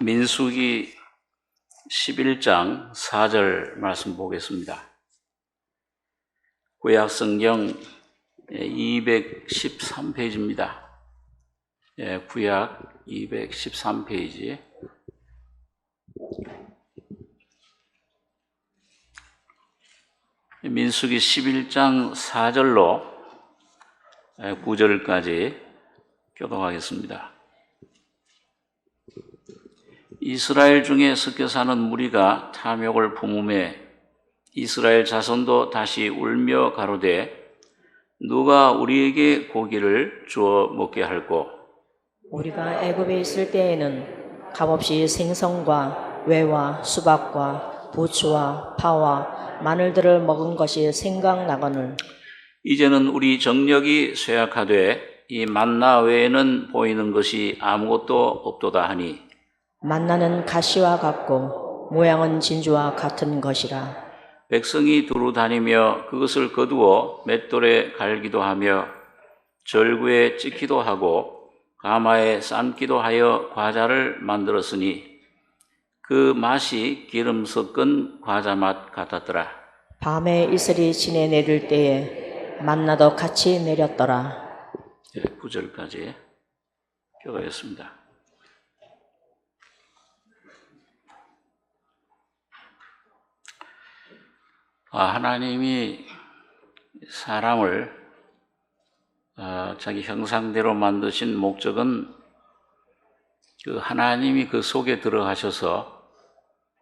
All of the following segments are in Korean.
민수기 11장 4절 말씀 보겠습니다. 구약 성경 213페이지입니다. 구약 213페이지. 민수기 11장 4절로 9절까지 교독하겠습니다. 이스라엘 중에 섞여 사는 무리가 탐욕을 품음에 이스라엘 자손도 다시 울며 가로되 누가 우리에게 고기를 주어 먹게 할꼬? 우리가 애굽에 있을 때에는 값없이 생선과 외와 수박과 부추와 파와 마늘들을 먹은 것이 생각나거늘 이제는 우리 정력이 쇠약하되 이 만나 외에는 보이는 것이 아무것도 없도다 하니 만나는 가시와 같고 모양은 진주와 같은 것이라. 백성이 두루 다니며 그것을 거두어 맷돌에 갈기도 하며 절구에 찍기도 하고 가마에 삶기도 하여 과자를 만들었으니 그 맛이 기름 섞은 과자 맛 같았더라. 밤에 이슬이 지내 내릴 때에 만나도 같이 내렸더라. 9절까지 교독했습니다. 하나님이 사람을 자기 형상대로 만드신 목적은 그 하나님이 그 속에 들어가셔서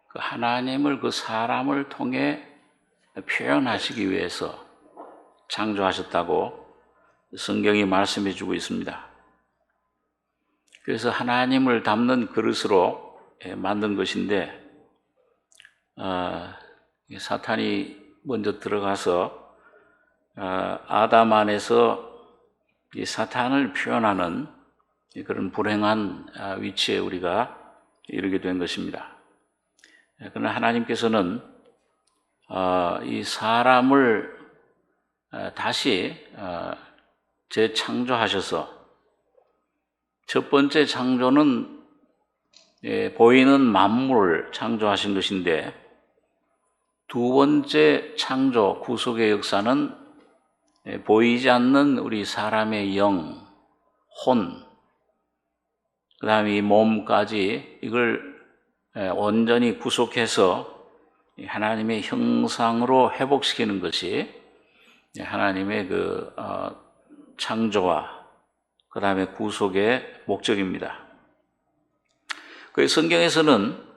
그 하나님을 그 사람을 통해 표현하시기 위해서 창조하셨다고 성경이 말씀해 주고 있습니다. 그래서 하나님을 담는 그릇으로 만든 것인데 사탄이 먼저 들어가서 아담 안에서 이 사탄을 표현하는 그런 불행한 위치에 우리가 이르게 된 것입니다. 그러나 하나님께서는 이 사람을 다시 재창조하셔서 첫 번째 창조는 보이는 만물을 창조하신 것인데 두 번째 창조, 구속의 역사는 보이지 않는 우리 사람의 영, 혼, 그 다음에 이 몸까지 이걸 온전히 구속해서 하나님의 형상으로 회복시키는 것이 하나님의 그 창조와 그 다음에 구속의 목적입니다. 그 성경에서는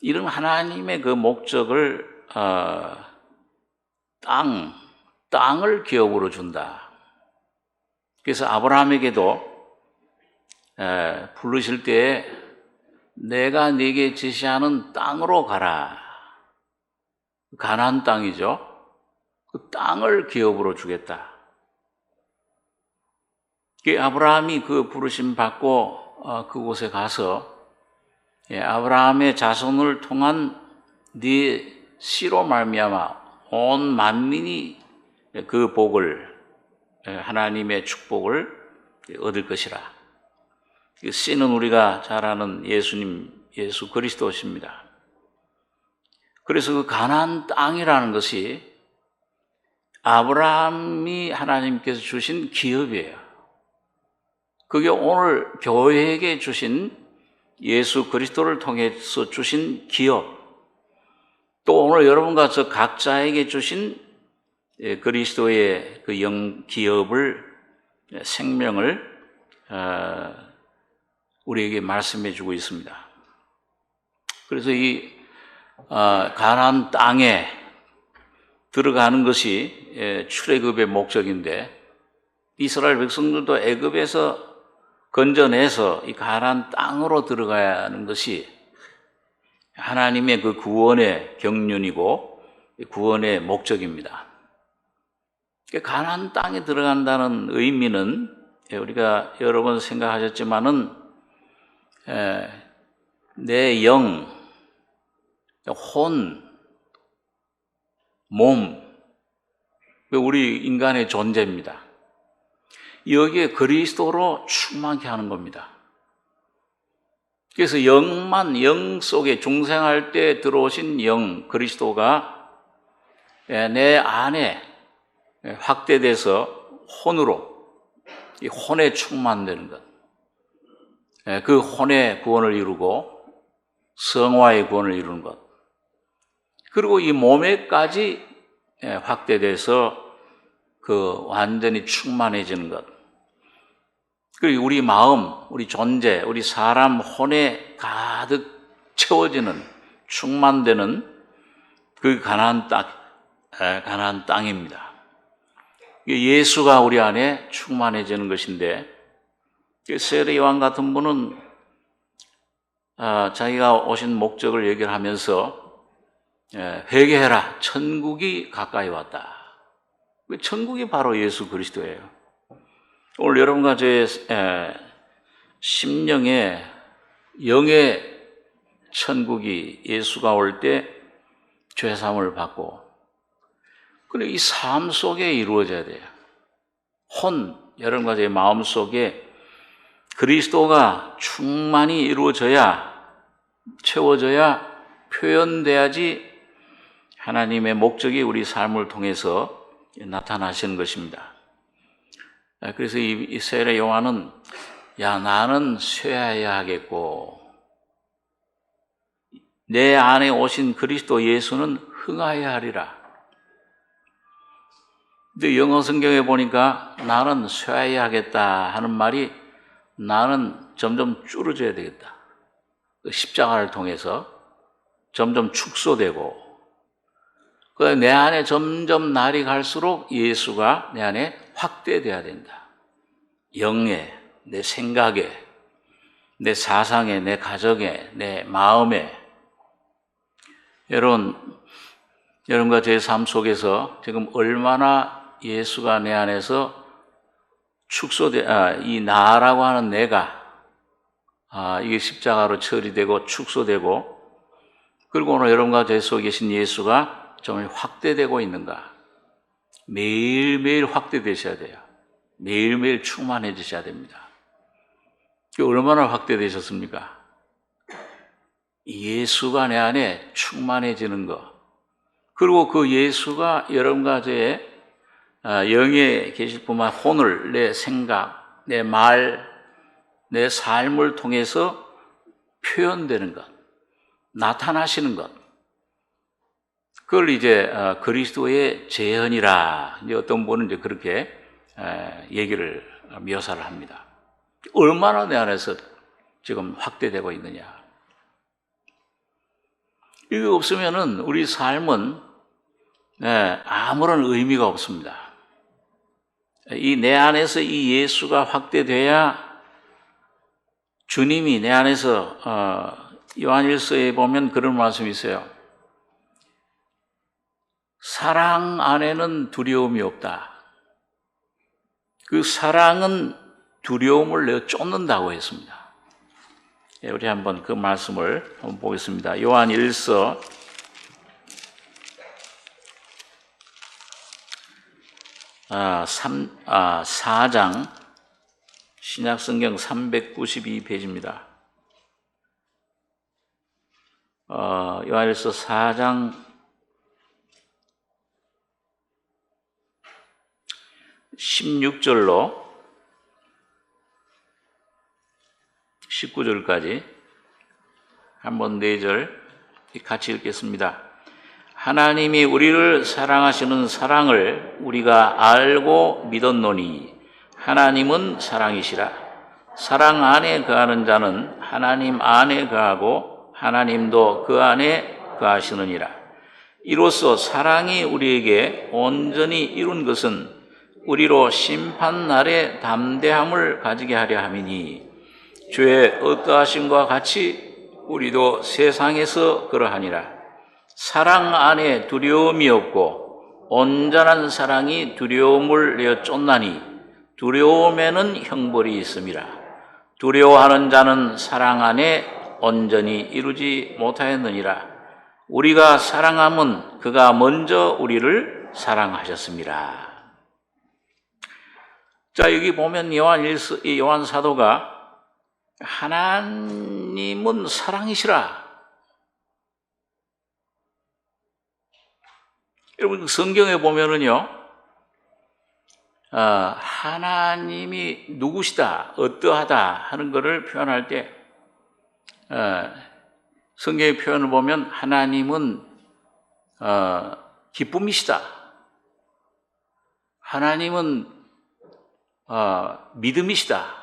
이런 하나님의 그 목적을 땅을 기업으로 준다. 그래서 아브라함에게도 부르실 때에 내가 네게 지시하는 땅으로 가라. 가나안 땅이죠. 그 땅을 기업으로 주겠다. 아브라함이 그 부르심 받고 그곳에 가서 아브라함의 자손을 통한 네 씨로 말미암아 온 만민이 그 복을 하나님의 축복을 얻을 것이라. 씨는 우리가 잘 아는 예수님, 예수 그리스도십니다. 그래서 그 가나안 땅이라는 것이 아브라함이 하나님께서 주신 기업이에요. 그게 오늘 교회에게 주신 예수 그리스도를 통해서 주신 기업, 또 오늘 여러분과 저 각자에게 주신 그리스도의 그 영 기업을, 생명을 우리에게 말씀해 주고 있습니다. 그래서 이 가나안 땅에 들어가는 것이 출애굽의 목적인데 이스라엘 백성들도 애굽에서 건져내서 이 가나안 땅으로 들어가야 하는 것이 하나님의 그 구원의 경륜이고 구원의 목적입니다. 가나안 땅에 들어간다는 의미는 우리가 여러 번 생각하셨지만은 내 영, 혼, 몸, 우리 인간의 존재입니다. 여기에 그리스도로 충만케 하는 겁니다. 그래서 영 속에 중생할 때 들어오신 영 그리스도가 내 안에 확대돼서 혼으로, 이 혼에 충만되는 것, 그 혼의 구원을 이루고 성화의 구원을 이루는 것, 그리고 이 몸에까지 확대돼서 그 완전히 충만해지는 것, 그리고 우리 마음, 우리 존재, 우리 사람 혼에 가득 채워지는, 충만되는 그 가나안 땅입니다. 예수가 우리 안에 충만해지는 것인데, 세례 요한 같은 분은 자기가 오신 목적을 얘기를 하면서 회개해라, 천국이 가까이 왔다. 천국이 바로 예수 그리스도예요. 오늘 여러분과 저의 심령에 영의 천국이 예수가 올 때 죄사함을 받고, 그런데 이 삶 속에 이루어져야 돼요. 여러분과 저의 마음 속에 그리스도가 충만히 이루어져야, 채워져야, 표현돼야지 하나님의 목적이 우리 삶을 통해서 나타나시는 것입니다. 그래서 이 세례 요한은 나는 쇠해야 하겠고 내 안에 오신 그리스도 예수는 흥하여야 하리라. 근데 영어 성경에 보니까 나는 쇠해야 하겠다 하는 말이 나는 점점 줄어져야 되겠다. 십자가를 통해서 점점 축소되고, 내 안에 점점 날이 갈수록 예수가 내 안에 확대돼야 된다. 영에, 내 생각에, 내 사상에, 내 가정에, 내 마음에. 여러분과 제 삶 속에서 지금 얼마나 예수가 내 안에서 이 나라고 하는 내가 이게 십자가로 처리되고 축소되고, 그리고 오늘 여러분과 제 속에 계신 예수가 정말 확대되고 있는가? 매일매일 확대되셔야 돼요. 매일매일 충만해지셔야 됩니다. 얼마나 확대되셨습니까? 예수가 내 안에 충만해지는 것, 그리고 그 예수가 여러분과 저의 영에 계실 뿐만 혼을, 내 생각, 내 말, 내 삶을 통해서 표현되는 것, 나타나시는 것, 그걸 이제 그리스도의 재현이라, 이제 어떤 분은 이제 그렇게 얘기를 묘사를 합니다. 얼마나 내 안에서 지금 확대되고 있느냐. 이거 없으면은 우리 삶은 아무런 의미가 없습니다. 이 내 안에서 이 예수가 확대돼야 주님이 내 안에서 요한일서에 보면 그런 말씀이 있어요. 사랑 안에는 두려움이 없다. 그 사랑은 두려움을 내어 쫓는다고 했습니다. 우리 한번 그 말씀을 한번 보겠습니다. 요한일서 4장 신약성경 392페이지입니다. 요한일서 4장 16절로 19절까지 한번 4절 같이 읽겠습니다. 하나님이 우리를 사랑하시는 사랑을 우리가 알고 믿었노니 하나님은 사랑이시라. 사랑 안에 거하는 자는 하나님 안에 거하고 하나님도 그 안에 거하시느니라. 이로써 사랑이 우리에게 온전히 이룬 것은 우리로 심판날에 담대함을 가지게 하려 함이니 주의 어떠하심과 같이 우리도 세상에서 그러하니라. 사랑 안에 두려움이 없고 온전한 사랑이 두려움을 내어 쫓나니 두려움에는 형벌이 있음이라. 두려워하는 자는 사랑 안에 온전히 이루지 못하였느니라. 우리가 사랑함은 그가 먼저 우리를 사랑하셨습니다. 자, 여기 보면 요한 사도가 하나님은 사랑이시라. 여러분 성경에 보면은요, 하나님이 누구시다, 어떠하다 하는 것을 표현할 때 성경의 표현을 보면 하나님은 기쁨이시다, 하나님은 믿음이시다,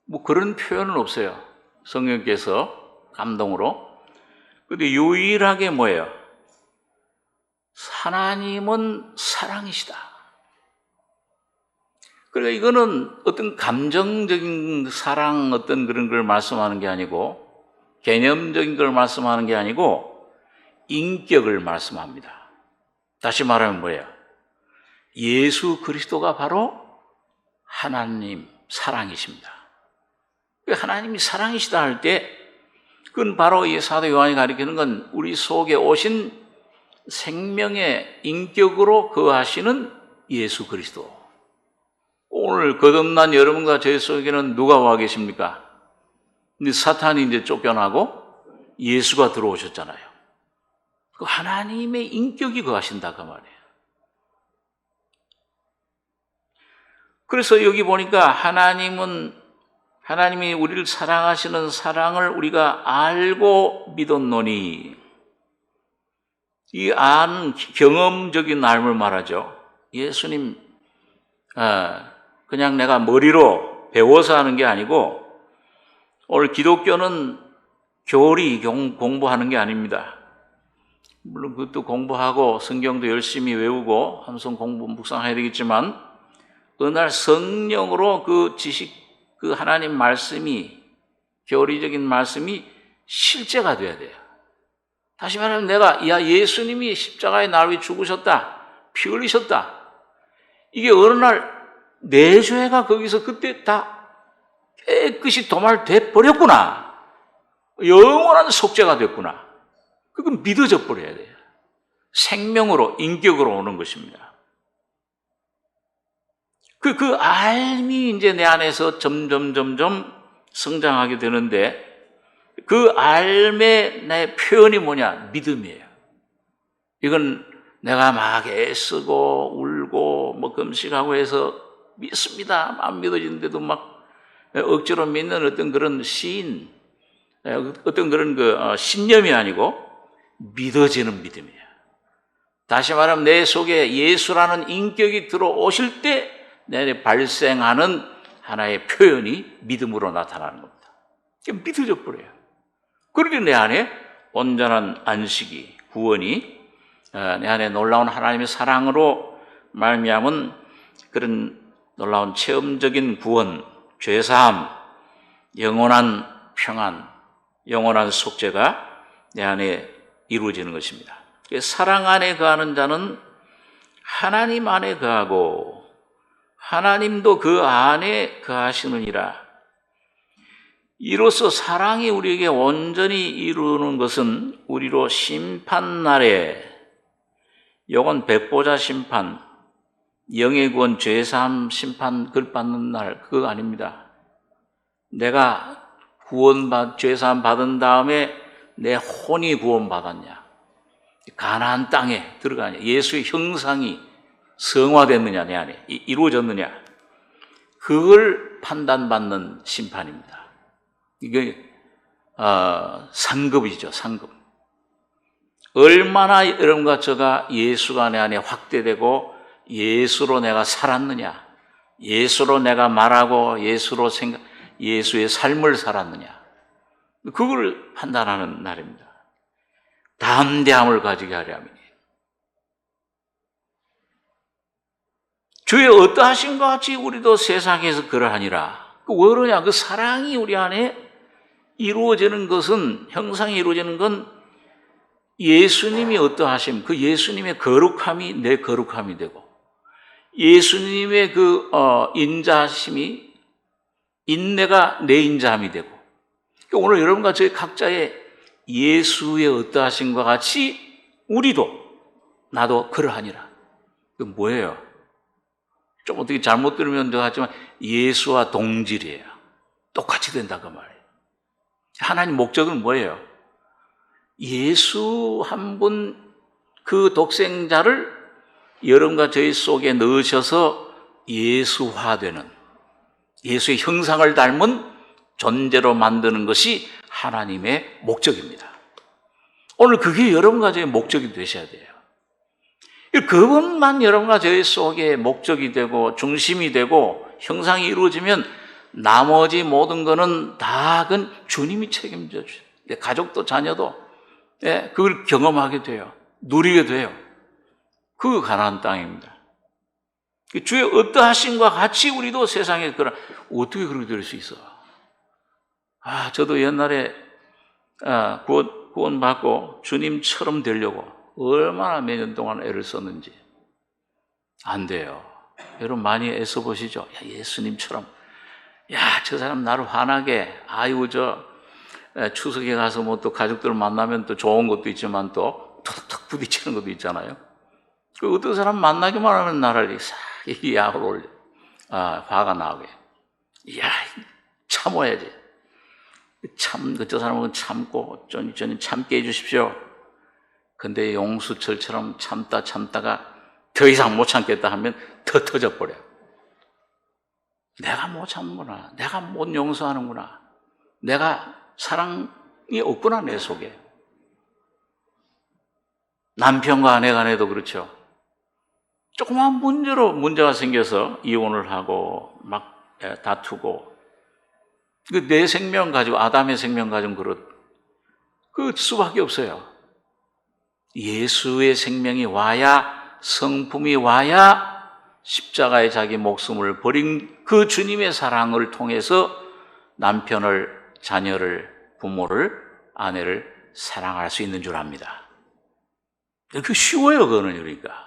뭐 그런 표현은 없어요, 성령께서 감동으로. 근데 유일하게 뭐예요? 하나님은 사랑이시다. 그러니까 이거는 어떤 감정적인 사랑, 어떤 그런 걸 말씀하는 게 아니고, 개념적인 걸 말씀하는 게 아니고 인격을 말씀합니다. 다시 말하면 뭐예요? 예수 그리스도가 바로 하나님 사랑이십니다. 하나님이 사랑이시다 할 때 그건 바로 이 사도 요한이 가리키는 건 우리 속에 오신 생명의 인격으로 거하시는 예수 그리스도. 오늘 거듭난 여러분과 제 속에는 누가 와 계십니까? 근데 사탄이 이제 쫓겨나고 예수가 들어오셨잖아요. 그 하나님의 인격이 거하신다 그 말이에요. 그래서 여기 보니까 하나님이 우리를 사랑하시는 사랑을 우리가 알고 믿었노니, 이 아는 경험적인 알을 말하죠. 예수님 그냥 내가 머리로 배워서 하는 게 아니고, 오늘 기독교는 교리 공부하는 게 아닙니다. 물론 그것도 공부하고 성경도 열심히 외우고 함성 공부 묵상해야 되겠지만, 어느 날 성령으로 그 지식, 그 하나님 말씀이, 교리적인 말씀이 실제가 돼야 돼요. 다시 말하면 내가 예수님이 십자가에 나를 위해 죽으셨다, 피 흘리셨다, 이게 어느 날 내 죄가 거기서 그때 다 깨끗이 도말돼 버렸구나, 영원한 속죄가 됐구나, 그건 믿어져 버려야 돼요. 생명으로, 인격으로 오는 것입니다. 그 알미 이제 내 안에서 점점 성장하게 되는데, 그 알의 내 표현이 뭐냐? 믿음이에요. 이건 내가 막 애쓰고 울고 뭐 금식하고 해서 믿습니다, 안 믿어지는데도 막 억지로 믿는 어떤 그런 어떤 그런 신념이 아니고 믿어지는 믿음이에요. 다시 말하면 내 속에 예수라는 인격이 들어오실 때 내 발생하는 하나의 표현이 믿음으로 나타나는 겁니다. 믿어져 버려요. 그러니 내 안에 온전한 안식이, 구원이, 내 안에 놀라운 하나님의 사랑으로 말미암은 그런 놀라운 체험적인 구원, 죄사함, 영원한 평안, 영원한 속죄가 내 안에 이루어지는 것입니다. 사랑 안에 거하는 자는 하나님 안에 거하고 하나님도 그 안에 거하시느니라. 이로써 사랑이 우리에게 온전히 이루는 것은 우리로 심판날에, 영원 백보자 심판, 영의 구원, 죄사함 심판 그걸 받는 날, 그거 아닙니다. 내가 죄사함 받은 다음에 내 혼이 구원받았냐, 가나안 땅에 들어가냐, 예수의 형상이 성화됐느냐, 내 안에 이루어졌느냐, 그걸 판단받는 심판입니다. 이게 상급이죠, 상급. 얼마나 여러분과 저가 예수가 내 안에 확대되고 예수로 내가 살았느냐, 예수로 내가 말하고 예수의 삶을 살았느냐, 그걸 판단하는 날입니다. 담대함을 가지게 하려 함이니 주의 어떠하신 것 같이 우리도 세상에서 그러하니라. 왜 그러냐? 그 사랑이 우리 안에 이루어지는 것은, 형상이 이루어지는 건 예수님이 어떠하심, 그 예수님의 거룩함이 내 거룩함이 되고, 예수님의 그 인자하심이, 인내가 내 인자함이 되고, 오늘 여러분과 저희 각자의 예수의 어떠하심과 같이 우리도, 나도 그러하니라. 그 뭐예요? 좀 어떻게 잘못 들으면 하지만 예수와 동질이에요. 똑같이 된다 그 말이에요. 하나님 목적은 뭐예요? 예수 한 분 그 독생자를 여러분과 저희 속에 넣으셔서 예수화되는, 예수의 형상을 닮은 존재로 만드는 것이 하나님의 목적입니다. 오늘 그게 여러분과 저의 목적이 되셔야 돼요. 그분만 여러분과 저희 속에 목적이 되고 중심이 되고 형상이 이루어지면 나머지 모든 거는 다 그건 주님이 책임져 주세요. 가족도 자녀도 그걸 경험하게 돼요. 누리게 돼요. 그 가나안 땅입니다. 주의 어떠하심과 같이 우리도 세상에 어떻게 그렇게 될 수 있어? 저도 옛날에 구원받고 주님처럼 되려고 얼마나 몇 년 동안 애를 썼는지. 안 돼요. 여러분 많이 애써 보시죠. 예수님처럼. 저 사람 나를 화나게. 추석에 가서 뭐 또 가족들 만나면 또 좋은 것도 있지만 또 툭툭 부딪히는 것도 있잖아요. 어떤 사람 만나기만 하면 나를 싹 약을 올려. 화가 나게. 참아야지. 저 사람은 참고, 저는 참게 해주십시오. 근데 용수철처럼 참다가 더 이상 못 참겠다 하면 더 터져버려. 내가 못 참는구나. 내가 못 용서하는구나. 내가 사랑이 없구나, 내 속에. 남편과 아내 간에도 그렇죠. 조그만 문제로 문제가 생겨서 이혼을 하고 막 다투고, 내 생명 가지고, 아담의 생명 가지고 그 수밖에 없어요. 예수의 생명이 와야, 성품이 와야 십자가에 자기 목숨을 버린 그 주님의 사랑을 통해서 남편을, 자녀를, 부모를, 아내를 사랑할 수 있는 줄 압니다. 그 쉬워요, 그거는. 그러니까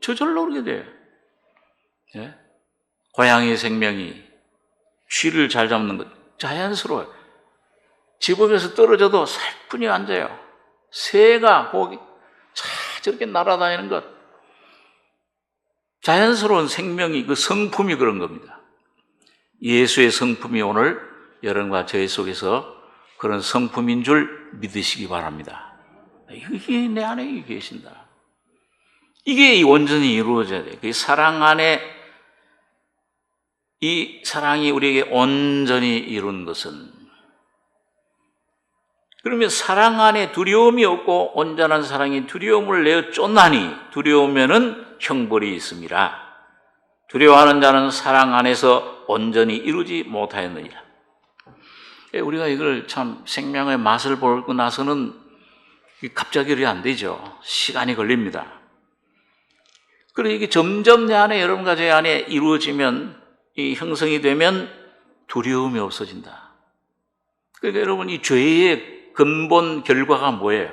저절로 그렇게 돼요. 고양이의 생명이 쥐를 잘 잡는 것 자연스러워요. 지붕에서 떨어져도 살뿐히 앉아요. 새가 거기 저렇게 날아다니는 것, 자연스러운 생명이, 그 성품이 그런 겁니다. 예수의 성품이 오늘 여러분과 저희 속에서 그런 성품인 줄 믿으시기 바랍니다. 이게 내 안에 계신다. 이게 온전히 이루어져야 돼요. 그 사랑 안에, 이 사랑이 우리에게 온전히 이룬 것은, 그러면 사랑 안에 두려움이 없고 온전한 사랑이 두려움을 내어 쫓나니 두려우면은 형벌이 있습니다. 두려워하는 자는 사랑 안에서 온전히 이루지 못하였느니라. 우리가 이걸 참 생명의 맛을 보고 나서는 갑자기 그게 안 되죠. 시간이 걸립니다. 그리고 이게 점점 내 안에, 여러분과 제 안에 이루어지면, 이 형성이 되면 두려움이 없어진다. 그러니까 여러분, 이 죄의 근본 결과가 뭐예요?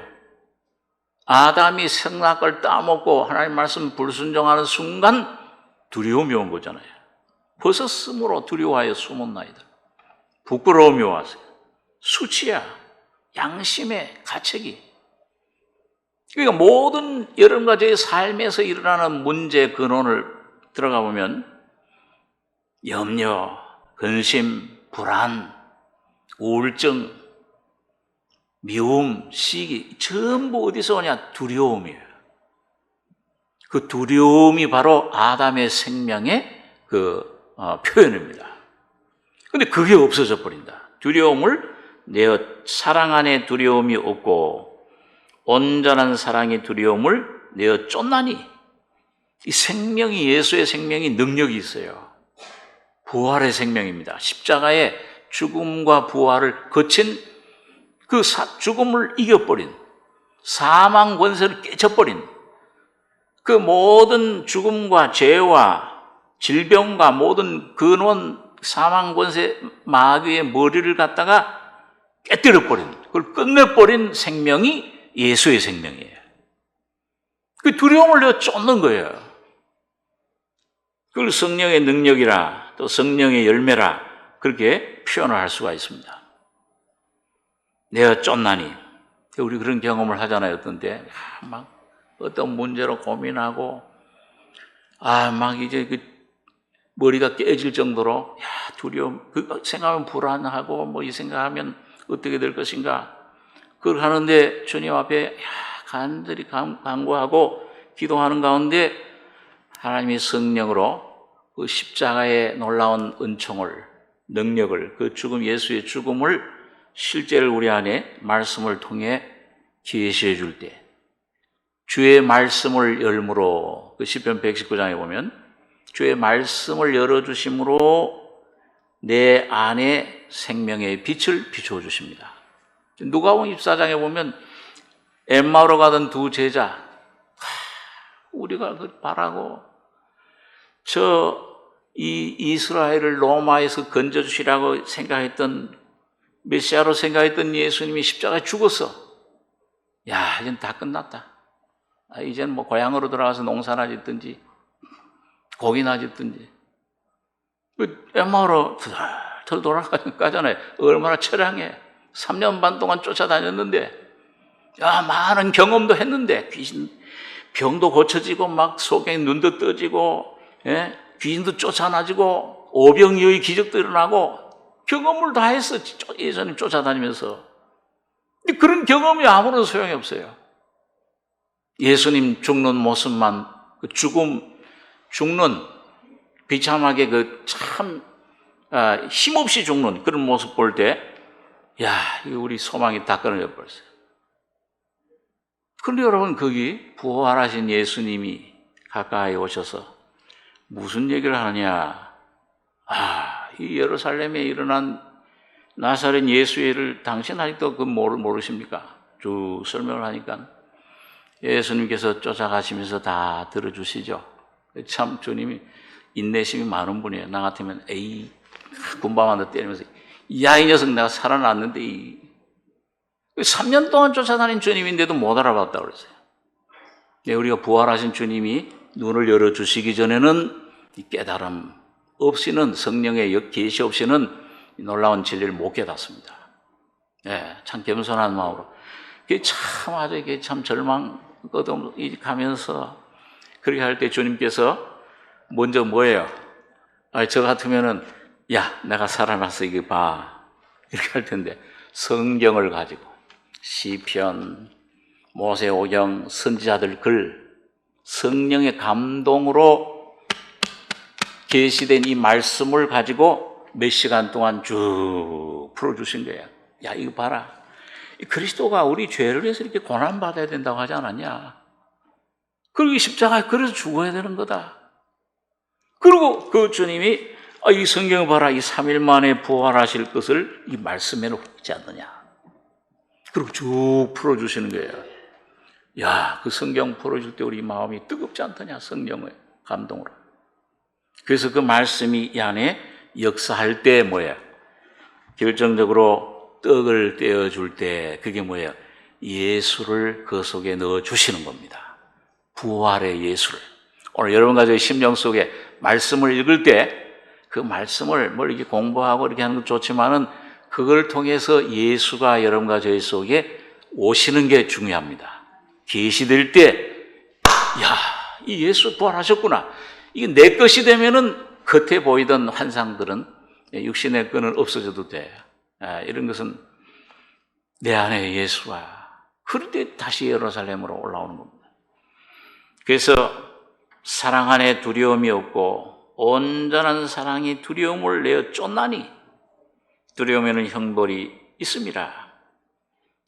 아담이 선악을 따먹고 하나님 말씀 불순종하는 순간 두려움이 온 거잖아요. 벗었으므로 두려워하여 숨었나이다. 부끄러움이 왔어요. 수치야, 양심의 가책이. 그러니까 모든 여러분과 저의 삶에서 일어나는 문제 근원을 들어가 보면 염려, 근심, 불안, 우울증, 미움, 시기, 전부 어디서 오냐? 두려움이에요. 그 두려움이 바로 아담의 생명의 표현입니다. 근데 그게 없어져 버린다. 두려움을 내어 사랑 안에 두려움이 없고 온전한 사랑의 두려움을 내어 쫓나니, 이 생명이, 예수의 생명이 능력이 있어요. 부활의 생명입니다. 십자가의 죽음과 부활을 거친 그 죽음을 이겨버린, 사망 권세를 깨쳐버린 그 모든 죽음과 죄와 질병과 모든 근원, 사망 권세, 마귀의 머리를 갖다가 깨뜨려버린, 그걸 끝내버린 생명이 예수의 생명이에요. 그 두려움을 내어 쫓는 거예요. 그걸 성령의 능력이라, 또 성령의 열매라, 그렇게 표현을 할 수가 있습니다. 내가 쫓나니, 우리 그런 경험을 하잖아요. 어떤 때 막 어떤 문제로 고민하고, 막 이제 머리가 깨질 정도로, 두려움, 생각하면 불안하고, 이 생각하면 어떻게 될 것인가? 그걸 하는데 주님 앞에 간절히 간구하고 기도하는 가운데 하나님의 성령으로 그 십자가의 놀라운 은총을, 능력을, 그 죽음, 예수의 죽음을 실제로 우리 안에 말씀을 통해 계시해 줄 때, 주의 말씀을 열므로, 그 시편 119장에 보면 주의 말씀을 열어주심으로 내 안에 생명의 빛을 비추어 주십니다. 누가복음 24장에 보면 엠마오로 가던 두 제자, 우리가 그 바라고 이 이스라엘을 로마에서 건져주시라고 생각했던, 메시아로 생각했던 예수님이 십자가에 죽었어. 야, 이젠 다 끝났다. 이젠 뭐 고향으로 돌아가서 농사나 짓든지 고기나 짓든지. 엠마오로 덜 돌아가잖아요. 얼마나 처량해. 3년 반 동안 쫓아다녔는데, 많은 경험도 했는데, 병도 고쳐지고, 막 속에 눈도 떠지고, 귀신도 쫓아나지고, 오병이어의 기적도 일어나고, 경험을 다 했어. 예수님 쫓아다니면서. 근데 그런 경험이 아무런 소용이 없어요. 예수님 죽는 모습만, 그 죽는, 비참하게 힘없이 죽는 그런 모습 볼 때, 이거 우리 소망이 다 끊어져 버렸어요. 그런데 여러분, 거기 부활하신 예수님이 가까이 오셔서 무슨 얘기를 하느냐? 이 예루살렘에 일어난 나사렛 예수의 일을 당신 아직도 모르십니까? 쭉 설명을 하니까 예수님께서 쫓아가시면서 다 들어주시죠. 참 주님이 인내심이 많은 분이에요. 나 같으면 군밤 하나 때리면서 이 녀석 내가 살아났는데 3년 동안 쫓아다닌 주님인데도 못 알아봤다고 그랬어요. 우리가 부활하신 주님이 눈을 열어주시기 전에는 이 깨달음 없이는, 성령의 계시 없이는 놀라운 진리를 못 깨닫습니다. 참 겸손한 마음으로. 이게 참 절망 가면서 그렇게 할 때 주님께서 먼저 뭐예요? 저 같으면은 내가 살아났어 이거 봐 이렇게 할 텐데, 성경을 가지고 시편, 모세오경, 선지자들 글, 성령의 감동으로 계시된 이 말씀을 가지고 몇 시간 동안 쭉 풀어주신 거예요. 이거 봐라. 그리스도가 우리 죄를 위해서 이렇게 고난받아야 된다고 하지 않았냐? 그리고 십자가에 그래서 죽어야 되는 거다. 그리고 그 주님이 이 성경을 봐라. 이 3일 만에 부활하실 것을 이 말씀에는 없지 않느냐. 그리고 쭉 풀어주시는 거예요. 그 성경 풀어줄 때 우리 마음이 뜨겁지 않더냐. 성령의 감동으로. 그래서 그 말씀이 이 안에 역사할 때 뭐예요? 결정적으로 떡을 떼어줄 때 그게 뭐예요? 예수를 그 속에 넣어주시는 겁니다. 부활의 예수를. 오늘 여러분과 저의 심령 속에 말씀을 읽을 때 그 말씀을 이렇게 공부하고 이렇게 하는 것 좋지만은 그걸 통해서 예수가 여러분과 저희 속에 오시는 게 중요합니다. 계시될 때, 이 예수 부활하셨구나. 이게 내 것이 되면은 겉에 보이던 환상들은, 육신의 끈은 없어져도 돼. 이런 것은 내 안에 예수가. 그럴 때 다시 예루살렘으로 올라오는 겁니다. 그래서 사랑 안에 두려움이 없고 온전한 사랑이 두려움을 내어 쫓나니 두려움에는 형벌이 있습니다.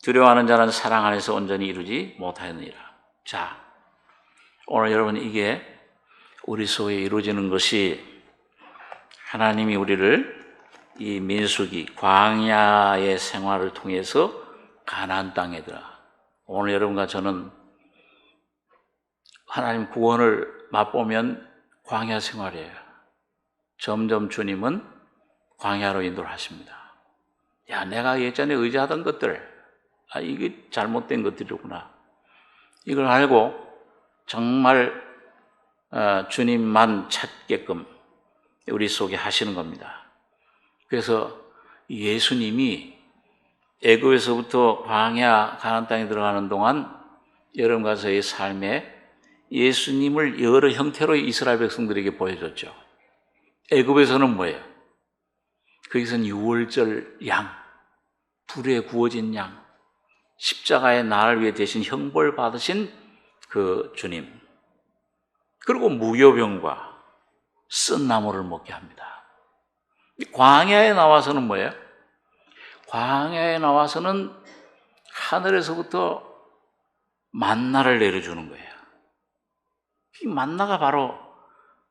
두려워하는 자는 사랑 안에서 온전히 이루지 못하느니라. 자, 오늘 여러분 이게 우리 속에 이루어지는 것이 하나님이 우리를 이 민수기 광야의 생활을 통해서 가나안 땅에 들어. 오늘 여러분과 저는 하나님 구원을 맛보면 광야 생활이에요. 점점 주님은 광야로 인도를 하십니다. 내가 예전에 의지하던 것들, 이게 잘못된 것들이구나. 이걸 알고 정말 주님만 찾게끔 우리 속에 하시는 겁니다. 그래서 예수님이 애굽에서부터 광야 가나안 땅에 들어가는 동안 여러분과 저의 삶에 예수님을 여러 형태로 이스라엘 백성들에게 보여줬죠. 애굽에서는 뭐예요? 거기서는 유월절 양, 불에 구워진 양, 십자가에 나를 위해 대신 형벌 받으신 그 주님, 그리고 무교병과 쓴 나물을 먹게 합니다. 광야에 나와서는 뭐예요? 광야에 나와서는 하늘에서부터 만나를 내려주는 거예요. 이 만나가 바로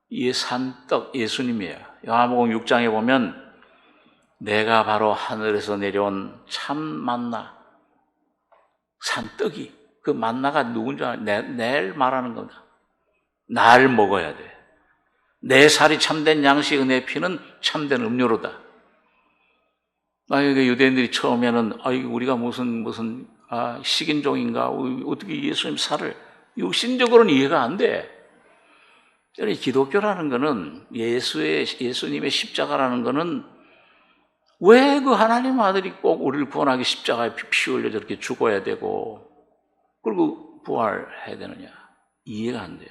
이 산떡 예수님이에요. 요한복음 6장에 보면 내가 바로 하늘에서 내려온 참 만나, 산떡이, 그 만나가 누군지 알아요? 내일 말하는 건가? 날 먹어야 돼. 내 살이 참된 양식, 내 피는 참된 음료로다. 유대인들이 처음에는 우리가 무슨 식인종인가? 어떻게 예수님 살을, 육신적으로는 이해가 안 돼. 기독교라는 거는 예수님의 십자가라는 거는 왜 그 하나님 아들이 꼭 우리를 구원하기 십자가에 피 흘려 저렇게 죽어야 되고 그리고 부활해야 되느냐? 이해가 안 돼요.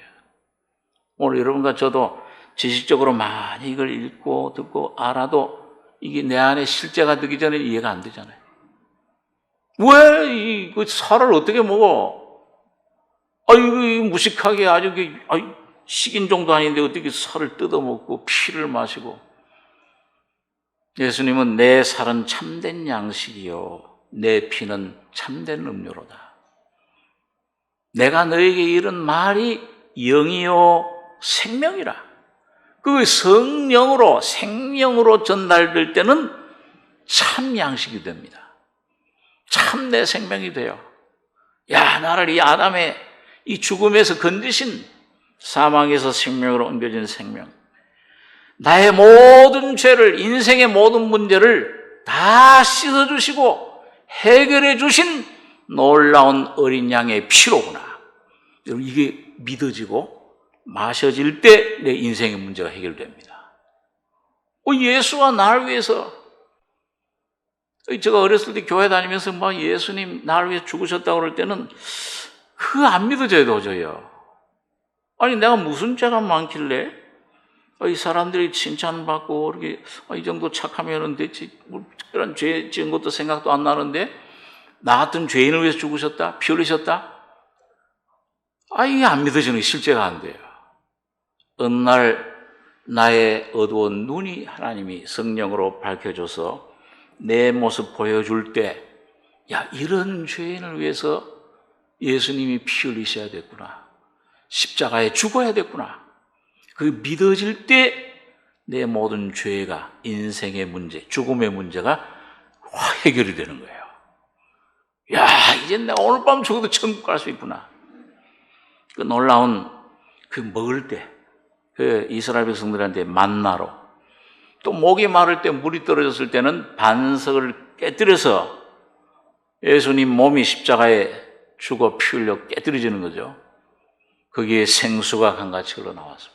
오늘 여러분과 저도 지식적으로 많이 이걸 읽고 듣고 알아도 이게 내 안에 실제가 되기 전에 이해가 안 되잖아요. 왜 그 살을 어떻게 먹어? 이거 무식하게 아주 식인종도 아닌데 어떻게 살을 뜯어먹고 피를 마시고. 예수님은 내 살은 참된 양식이요 내 피는 참된 음료로다. 내가 너에게 이른 말이 영이요 생명이라. 그 성령으로 생명으로 전달될 때는 참 양식이 됩니다. 참 내 생명이 돼요. 나를 이 아담의 이 죽음에서 건지신, 사망에서 생명으로 옮겨진 생명, 나의 모든 죄를, 인생의 모든 문제를 다 씻어주시고 해결해 주신 놀라운 어린 양의 피로구나. 여러분, 이게 믿어지고 마셔질 때 내 인생의 문제가 해결됩니다. 예수가 나를 위해서, 제가 어렸을 때 교회 다니면서 예수님 나를 위해 죽으셨다고 그럴 때는 그거 안 믿어져요, 도저히요. 내가 무슨 죄가 많길래 이 사람들이 칭찬받고 이렇게 이 정도 착하면 됐지, 특별한 죄 지은 것도 생각도 안 나는데 나 같은 죄인을 위해서 죽으셨다? 피 흘리셨다? 이게 안 믿어지는 게 실제가 안 돼요. 어느 날 나의 어두운 눈이 하나님이 성령으로 밝혀줘서 내 모습 보여줄 때, 이런 죄인을 위해서 예수님이 피 흘리셔야 됐구나. 십자가에 죽어야 됐구나. 그 믿어질 때 내 모든 죄가, 인생의 문제, 죽음의 문제가 해결이 되는 거예요. 이제 내가 오늘 밤 죽어도 천국 갈 수 있구나. 그 놀라운 먹을 때, 이스라엘 백성들한테 만나로, 또 목이 마를 때 물이 떨어졌을 때는 반석을 깨뜨려서 예수님 몸이 십자가에 죽어 피 흘려 깨뜨려지는 거죠. 거기에 생수가 강같이 흘러나왔습니다.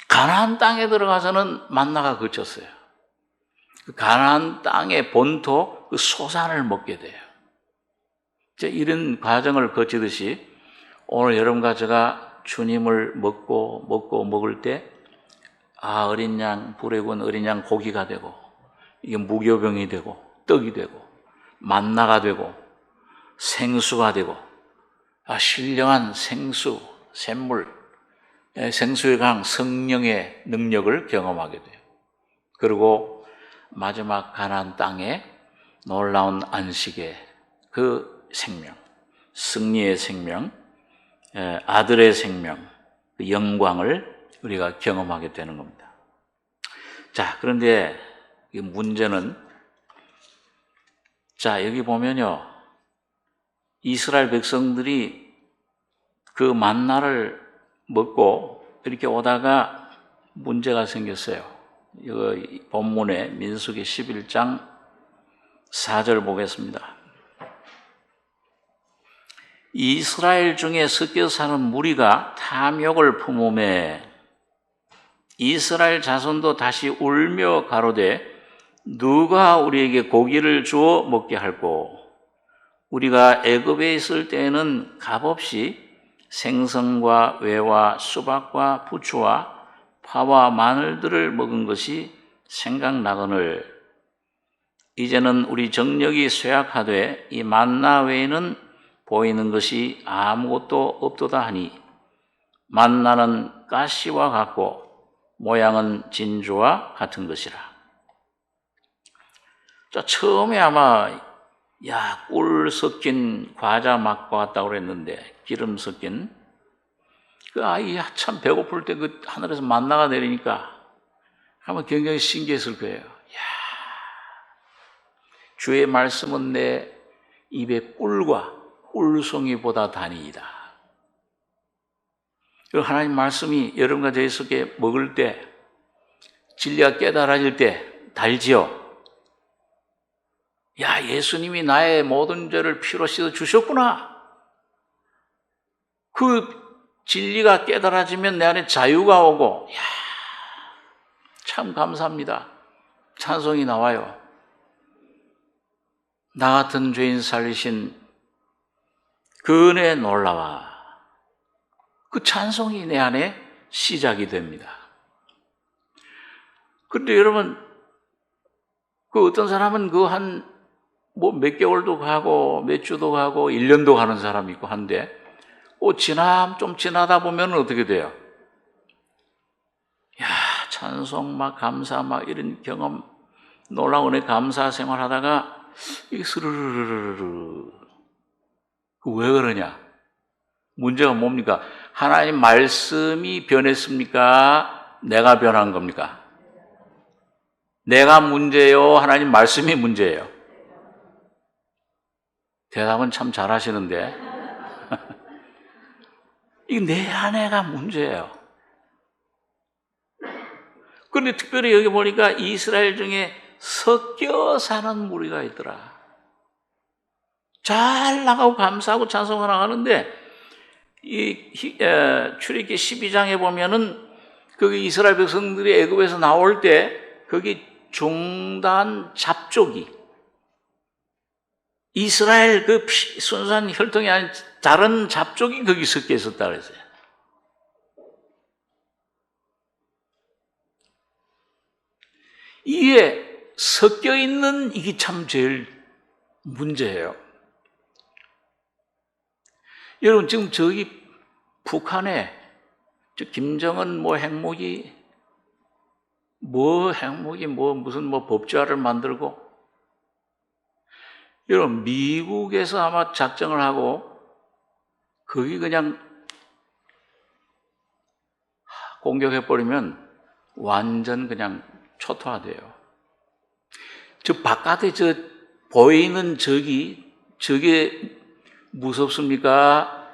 가나안 땅에 들어가서는 만나가 그쳤어요. 그 가나안 땅의 본토, 그 소산을 먹게 돼요. 이런 과정을 거치듯이 오늘 여러분과 제가 주님을 먹고 먹을 때 어린 양, 불에 구운 어린 양 고기가 되고, 이게 무교병이 되고, 떡이 되고, 만나가 되고, 생수가 되고, 신령한 생수, 샘물, 생수의 강, 성령의 능력을 경험하게 돼요. 그리고 마지막 가나안 땅에 놀라운 안식의 그 생명, 승리의 생명, 아들의 생명, 그 영광을 우리가 경험하게 되는 겁니다. 그런데 이 문제는, 여기 보면요, 이스라엘 백성들이 그 만나를 먹고 이렇게 오다가 문제가 생겼어요. 이거 본문에 민수기 11장 4절 보겠습니다. 이스라엘 중에 섞여 사는 무리가 탐욕을 품음에 이스라엘 자손도 다시 울며 가로되 누가 우리에게 고기를 주어 먹게 할꼬? 우리가 애굽에 있을 때에는 값없이 생선과 외와 수박과 부추와 파와 마늘들을 먹은 것이 생각나거늘 이제는 우리 정력이 쇠약하되 이 만나 외에는 보이는 것이 아무것도 없도다 하니 만나는 가시와 같고 모양은 진주와 같은 것이라. 자, 처음에 아마 꿀 섞인 과자 맛과 같다고 그랬는데, 기름 섞인 그 아이 참 배고플 때 그 하늘에서 만나가 내리니까 아마 굉장히 신기했을 거예요. 주의 말씀은 내 입에 꿀과 꿀송이보다 다니이다. 하나님 말씀이 여러분과 저희 속에 먹을 때, 진리가 깨달아질 때 달지요. 예수님이 나의 모든 죄를 피로 씻어 주셨구나. 그 진리가 깨달아지면 내 안에 자유가 오고, 참 감사합니다. 찬송이 나와요. 나 같은 죄인 살리신 그 은혜에 놀라와. 그 찬송이 내 안에 시작이 됩니다. 그런데 여러분, 그 어떤 사람은 몇 개월도 가고 몇 주도 가고 1년도 가는 사람이 있고 한데, 좀 지나다 보면 어떻게 돼요? 찬송 감사 이런 경험, 놀라운 은혜 감사 생활하다가 이게 스르르르르. 왜 그러냐? 문제가 뭡니까? 하나님 말씀이 변했습니까? 내가 변한 겁니까? 내가 문제예요? 하나님 말씀이 문제예요? 대답은 참 잘하시는데 이게 내 안에가 문제예요. 그런데 특별히 여기 보니까 이스라엘 중에 섞여 사는 무리가 있더라. 잘 나가고 감사하고 찬송을 나가는데, 출애굽기 12장에 보면은 거기 이스라엘 백성들이 애굽에서 나올 때 거기 중단 잡족이, 이스라엘 그 순수한 혈통이 아닌 다른 잡족이 거기 섞여 있었다 그랬어요. 이게 섞여 있는 이게 참 제일 문제예요. 여러분, 지금 저기 북한에 김정은 핵무기 무슨 법제화를 만들고, 여러분, 미국에서 아마 작정을 하고 거기 그냥 공격해버리면 완전 그냥 초토화돼요. 바깥에 보이는 저게 무섭습니까?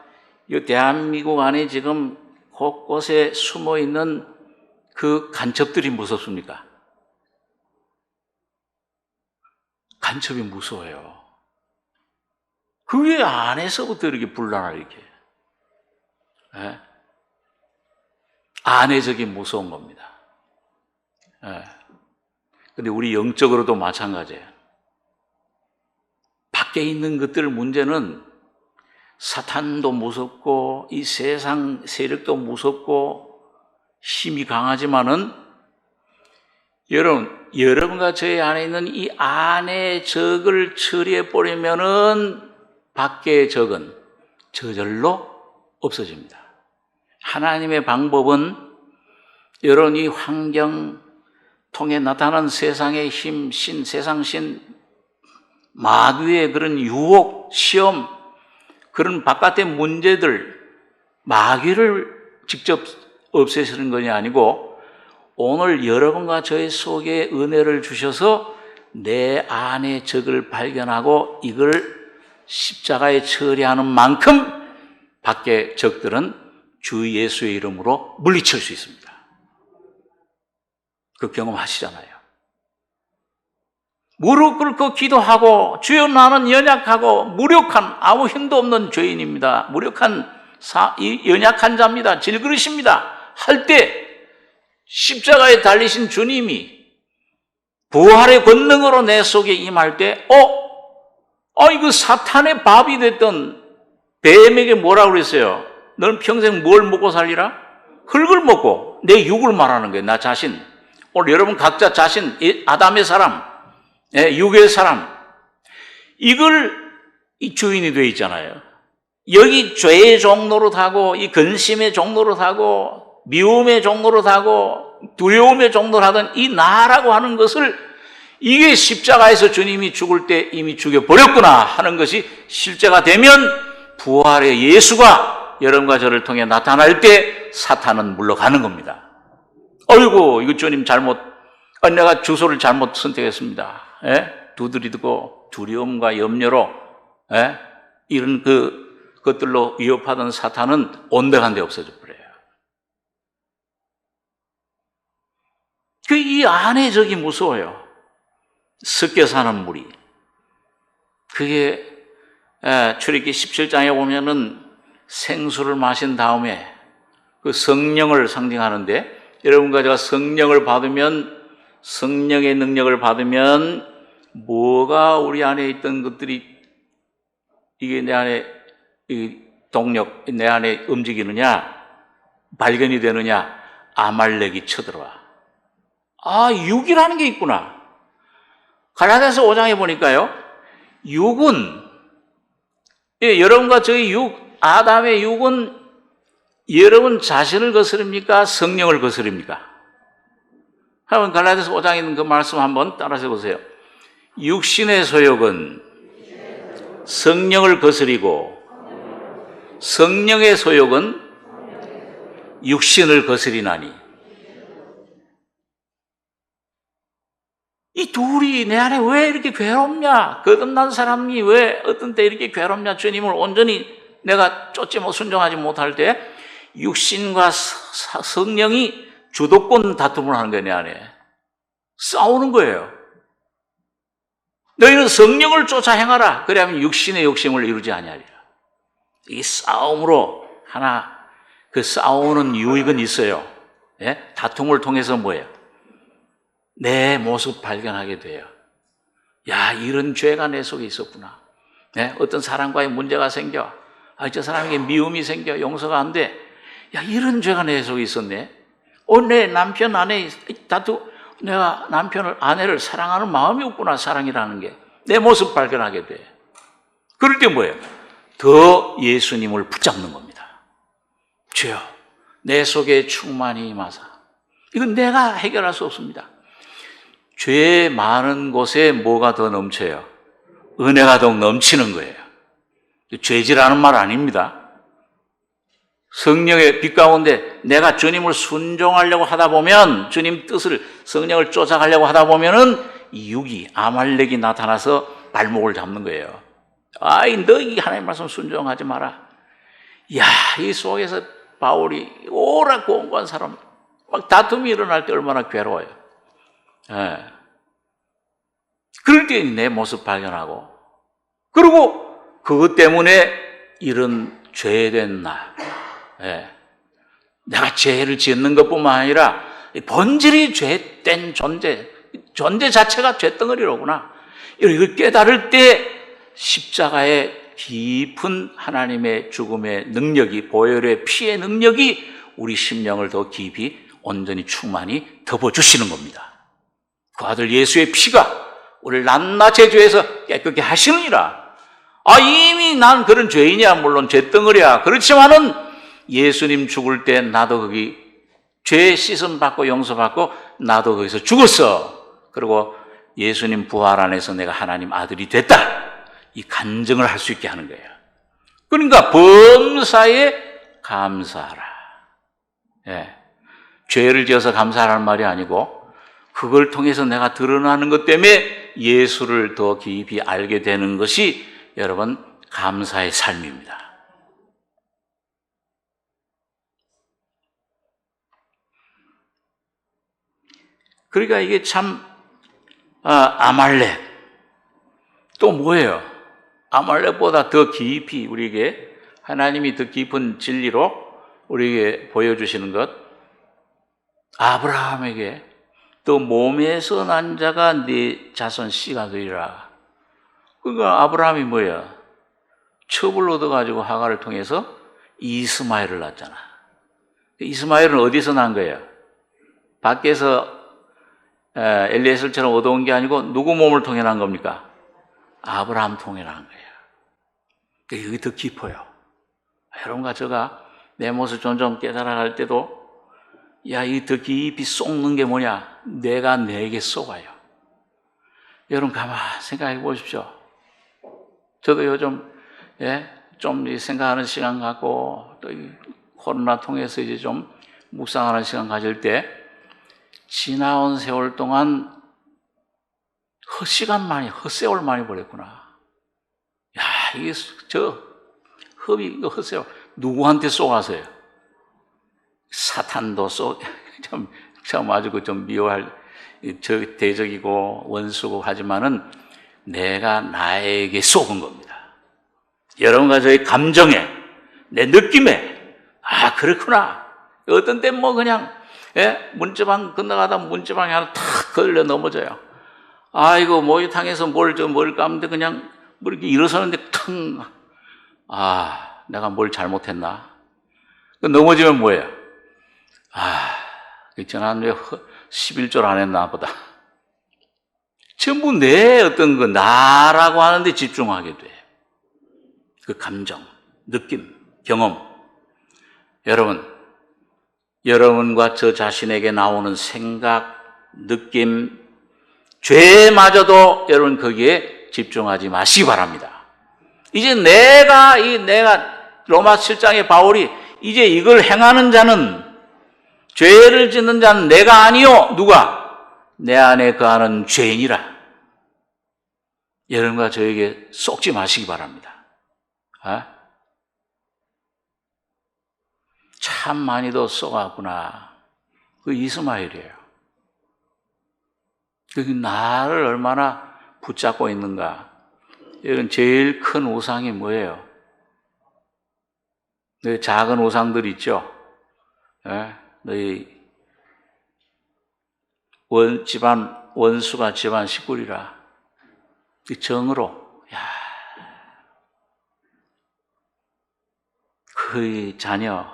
이 대한민국 안에 지금 곳곳에 숨어 있는 그 간첩들이 무섭습니까? 간첩이 무서워요. 그게 안에서부터 이렇게 분란을 이렇게. 안에적인 무서운 겁니다. 근데 우리 영적으로도 마찬가지예요. 밖에 있는 것들 문제는 사탄도 무섭고 이 세상 세력도 무섭고 힘이 강하지만은, 여러분과 저희 안에 있는 이 안의 적을 처리해 버리면은 밖의 적은 저절로 없어집니다. 하나님의 방법은 여러분 이 환경 통해 나타나는 세상의 힘, 세상 신, 마귀의 그런 유혹, 시험, 그런 바깥의 문제들, 마귀를 직접 없애시는 것이 아니고, 오늘 여러분과 저의 속에 은혜를 주셔서 내 안의 적을 발견하고 이걸 십자가에 처리하는 만큼 밖의 적들은 주 예수의 이름으로 물리칠 수 있습니다. 그 경험하시잖아요. 무릎 꿇고 기도하고, 주여 나는 연약하고 무력한 아무 힘도 없는 죄인입니다. 연약한 자입니다. 질그릇입니다. 할 때 십자가에 달리신 주님이 부활의 권능으로 내 속에 임할 때, 이거 사탄의 밥이 됐던 뱀에게 뭐라고 그랬어요? 너는 평생 뭘 먹고 살리라? 흙을 먹고. 내 육을 말하는 거예요. 나 자신. 오늘 여러분 각자 자신, 아담의 사람, 육의 사람, 이걸 이 주인이 되어 있잖아요. 여기 죄의 종노릇하고 이 근심의 종노릇하고 미움의 종노릇하고 두려움의 종노릇하던 이 나라고 하는 것을 이게 십자가에서 주님이 죽을 때 이미 죽여버렸구나 하는 것이 실제가 되면 부활의 예수가 여러분과 저를 통해 나타날 때 사탄은 물러가는 겁니다. 어이구, 이거 주님 내가 주소를 잘못 선택했습니다. 두드리고 두려움과 염려로 이런 그것들로 위협하던 사탄은 온데간데 없어져 버려요. 이 안에 저기 무서워요. 섞여 사는 무리. 그게 출애굽기 17장에 보면은 생수를 마신 다음에 그 성령을 상징하는데, 여러분과 제가 성령을 받으면, 성령의 능력을 받으면 뭐가 우리 안에 있던 것들이 이게 내 안에 이 동력, 내 안에 움직이느냐, 발견이 되느냐? 아말렉이 쳐들어와. 육이라는 게 있구나. 갈라디아서 5장에 보니까요, 육은, 여러분과 저희 아담의 육은 여러분 자신을 거스릅니까? 성령을 거스릅니까? 한번 갈라디아서 5장에 있는 그 말씀 한번 따라서 보세요. 육신의 소욕은 성령을 거스리고 성령의 소욕은 육신을 거스리나니. 이 둘이 내 안에 왜 이렇게 괴롭냐? 거듭난 사람이 왜 어떤 때 이렇게 괴롭냐? 주님을 온전히 내가 순종하지 못할 때 육신과 성령이 주도권 다툼을 하는 거예요. 내 안에 싸우는 거예요. 너희는 성령을 쫓아 행하라. 그래야만 육신의 욕심을 이루지 아니하리라. 이 싸움으로 그 싸우는 유익은 있어요. 다툼을 통해서 뭐예요? 내 모습 발견하게 돼요. 야, 이런 죄가 내 속에 있었구나. 어떤 사람과의 문제가 생겨. 저 사람에게 미움이 생겨. 용서가 안 돼. 야, 이런 죄가 내 속에 있었네. 내 남편, 아내 내가 아내를 사랑하는 마음이 없구나. 사랑이라는 게. 내 모습 발견하게 돼. 그럴 때 뭐예요? 더 예수님을 붙잡는 겁니다. 주여, 내 속에 충만히 임하사. 이건 내가 해결할 수 없습니다. 죄 많은 곳에 뭐가 더 넘쳐요? 은혜가 더 넘치는 거예요. 죄지라는 말 아닙니다. 성령의 빛 가운데 내가 주님을 순종하려고 하다 보면, 주님 뜻을, 성령을 쫓아가려고 하다 보면은 이 육이, 아말렉이 나타나서 발목을 잡는 거예요. 너 이 하나님 말씀 순종하지 마라. 야, 이 속에서 바울이 오라고 온고한 사람, 막 다툼이 일어날 때 얼마나 괴로워요. 그럴 때 내 모습 발견하고, 그리고 그것 때문에 이런 죄된 나, 내가 죄를 짓는 것뿐만 아니라 본질이 죄된 존재 자체가 죄덩어리로구나. 이걸 깨달을 때 십자가의 깊은 하나님의 죽음의 능력이, 보혈의 피의 능력이 우리 심령을 더 깊이 온전히 충만히 덮어주시는 겁니다. 그 아들 예수의 피가 우리를 낱낱의 죄에서 깨끗게 하시느니라. 이미 난 그런 죄인이야. 물론 죄덩어리야. 그렇지만은 예수님 죽을 때 나도 거기 죄 씻음 받고 용서받고 나도 거기서 죽었어. 그리고 예수님 부활 안에서 내가 하나님 아들이 됐다. 이 간증을 할 수 있게 하는 거예요. 그러니까 범사에 감사하라. 죄를 지어서 감사하라는 말이 아니고, 그걸 통해서 내가 드러나는 것 때문에 예수를 더 깊이 알게 되는 것이 여러분 감사의 삶입니다. 그러니까 이게 참 아말렉 또 뭐예요? 아말렉보다 더 깊이 우리에게 하나님이 더 깊은 진리로 우리에게 보여주시는 것, 아브라함에게 또 몸에서 난 자가 네 자손 씨가 되리라. 그러니까 아브라함이 뭐예요? 첩을 얻어가지고 하갈을 통해서 이스마엘을 낳았잖아. 이스마엘은 어디서 난 거예요? 밖에서 엘리에셀처럼 얻어온 게 아니고 누구 몸을 통해 난 겁니까? 아브라함 통해 난 거예요. 그러니까 여기 더 깊어요. 여러분과 제가 내 모습 점점 깨달아갈 때도 야, 이 더 깊이 쏟는 게 뭐냐? 내가 내게 쏟아요. 여러분 가만 생각해 보십시오. 저도 요즘 좀 생각하는 시간 갖고 또 이 코로나 통해서 이제 좀 묵상하는 시간 가질 때 지나온 세월 동안 헛세월 많이 보냈구나. 야, 이게 헛세월 누구한테 쏘아서요? 사탄도 참 아주 좀 미워할 대적이고 원수고 하지만은 내가 나에게 쏘은 겁니다. 여러분과 저의 감정에, 내 느낌에, 아, 그렇구나. 어떤 때 그냥, 문지방 건너가다 문지방에 하나 탁 걸려 넘어져요. 아이고, 모욕탕에서 뭘 까는데 그냥 이렇게 일어서는데 탕, 아, 내가 뭘 잘못했나? 넘어지면 뭐예요? 아, 저는 왜 11조 안 했나 보다. 전부 내 어떤 나라고 하는데 집중하게 돼. 그 감정, 느낌, 경험. 여러분과 저 자신에게 나오는 생각, 느낌, 죄마저도 여러분 거기에 집중하지 마시기 바랍니다. 이제 내가 로마 7장의 바울이 이제 이걸 행하는 자는 죄를 짓는 자는 내가 아니요. 누가? 내 안에 거하는 죄인이라. 여러분과 저에게 속지 마시기 바랍니다. 참 많이도 쏘았구나. 그 이스마엘이에요. 그 나를 얼마나 붙잡고 있는가. 이런 제일 큰 우상이 뭐예요? 너희 작은 우상들 있죠? 너희 원수가 집안 식구리라. 그 정으로, 그 자녀,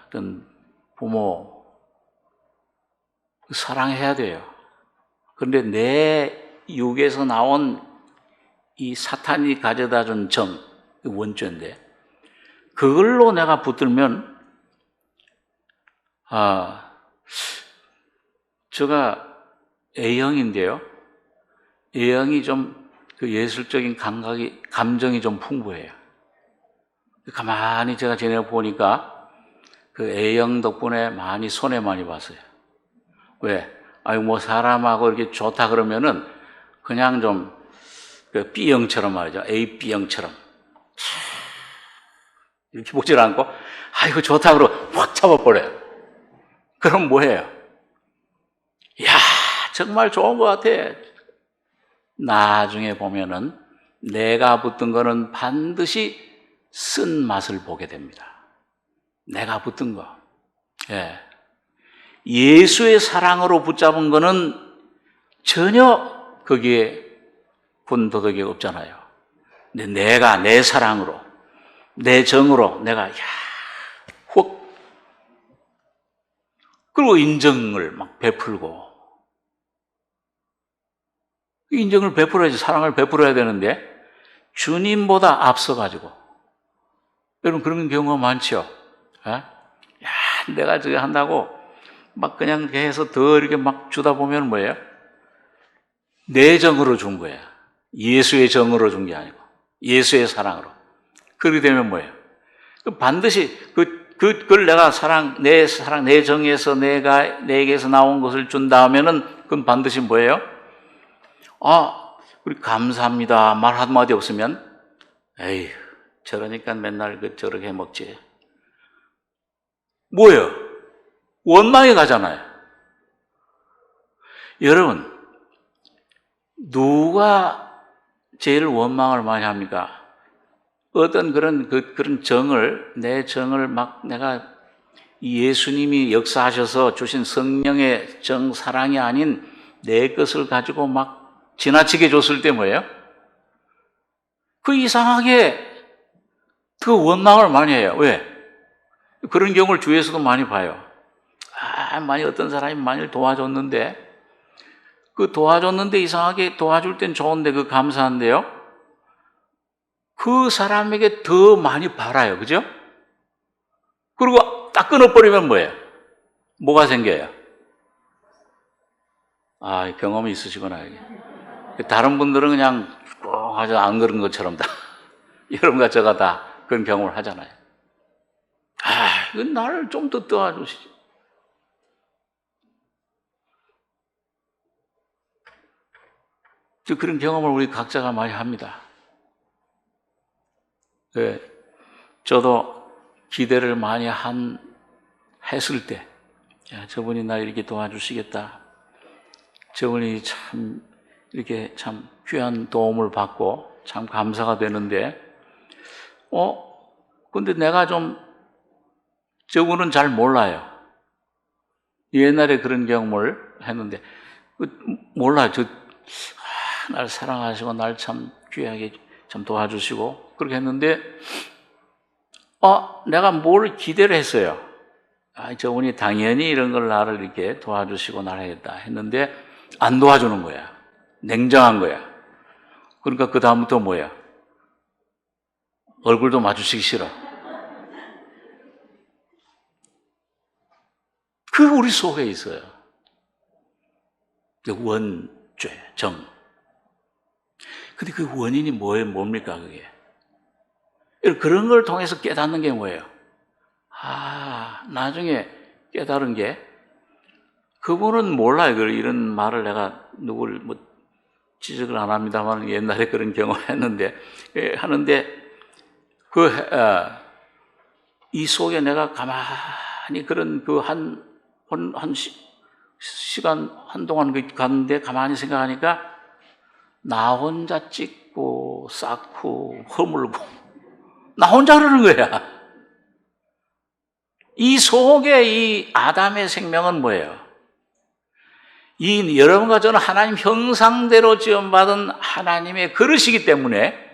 어떤 부모, 사랑해야 돼요. 그런데 내 육에서 나온 이 사탄이 가져다 준 정, 원죄인데, 그걸로 내가 붙들면, 제가 A형인데요. A형이 좀 그 예술적인 감정이 좀 풍부해요. 가만히 제가 지내고 보니까 그 A형 덕분에 많이 손해 많이 봤어요. 왜? 사람하고 이렇게 좋다 그러면은 그냥 좀 그 B형처럼 말이죠. AB형처럼. 이렇게 보질 않고, 이거 좋다 그러고 확 잡아버려요. 그럼 뭐예요? 이야, 정말 좋은 것 같아. 나중에 보면은 내가 붙든 거는 반드시 쓴 맛을 보게 됩니다. 내가 붙든 거. 예수의 사랑으로 붙잡은 거는 전혀 거기에 군더더기가 없잖아요. 근데 내가 내 사랑으로, 내 정으로 내가 훅, 그리고 인정을 막 베풀고, 인정을 베풀어야지, 사랑을 베풀어야 되는데 주님보다 앞서가지고, 여러분 그런 경우가 많죠. 내가 저거 한다고 막 그냥 이렇게 해서 더 이렇게 막 주다 보면 뭐예요? 내 정으로 준 거야. 예수의 정으로 준 게 아니고 예수의 사랑으로. 그렇게 되면 뭐예요? 반드시 그걸 내가 내 정에서 내게서 나온 것을 준다 하면은 그건 반드시 뭐예요? 우리 감사합니다. 말 한마디 없으면, 에휴, 저러니까 맨날 저렇게 해 먹지. 뭐예요? 원망이 가잖아요. 여러분, 누가 제일 원망을 많이 합니까? 어떤 그런 정을, 내 정을 막 내가 예수님이 역사하셔서 주신 성령의 정, 사랑이 아닌 내 것을 가지고 막 지나치게 줬을 때 뭐예요? 그 이상하게 더 원망을 많이 해요. 왜? 그런 경우를 주위에서도 많이 봐요. 많이 어떤 사람이 많이 도와줬는데 그 도와줬는데 이상하게 도와줄 땐 좋은데 그 감사한데요. 그 사람에게 더 많이 바라요. 그죠? 그리고 딱 끊어버리면 뭐예요? 뭐가 생겨요? 경험이 있으시구나. 이게. 다른 분들은 그냥 꼭 아주 안 그런 것처럼 다 여러분과 제가 다 그런 경험을 하잖아요. 이건 나를 좀 더 도와주시지. 그런 경험을 우리 각자가 많이 합니다. 네, 저도 기대를 많이 했을 때, 저분이 나 이렇게 도와주시겠다. 저분이 참 이렇게 참 귀한 도움을 받고 참 감사가 되는데, 근데 내가 좀 저분은 잘 몰라요. 옛날에 그런 경험을 했는데 몰라요. 날 사랑하시고 날 참 귀하게 참 도와주시고 그렇게 했는데 내가 뭘 기대를 했어요. 저분이 당연히 이런 걸 나를 이렇게 도와주시고 날 하겠다 했는데 안 도와주는 거야. 냉정한 거야. 그러니까 그 다음부터 뭐야? 얼굴도 마주치기 싫어. 그 우리 속에 있어요. 원죄, 정. 근데 그 원인이 뭡니까, 그게? 그런 걸 통해서 깨닫는 게 뭐예요? 나중에 깨달은 게, 그분은 몰라요. 이런 말을 내가 누구를 지적을 안 합니다만 옛날에 그런 경험을 했는데, 하는데, 이 속에 내가 가만히 그런 시간 한동안 갔는데 가만히 생각하니까 나 혼자 찢고 쌓고 허물고 나 혼자 그러는 거야. 이 속에 이 아담의 생명은 뭐예요? 이 여러분과 저는 하나님 형상대로 지음받은 하나님의 그릇이기 때문에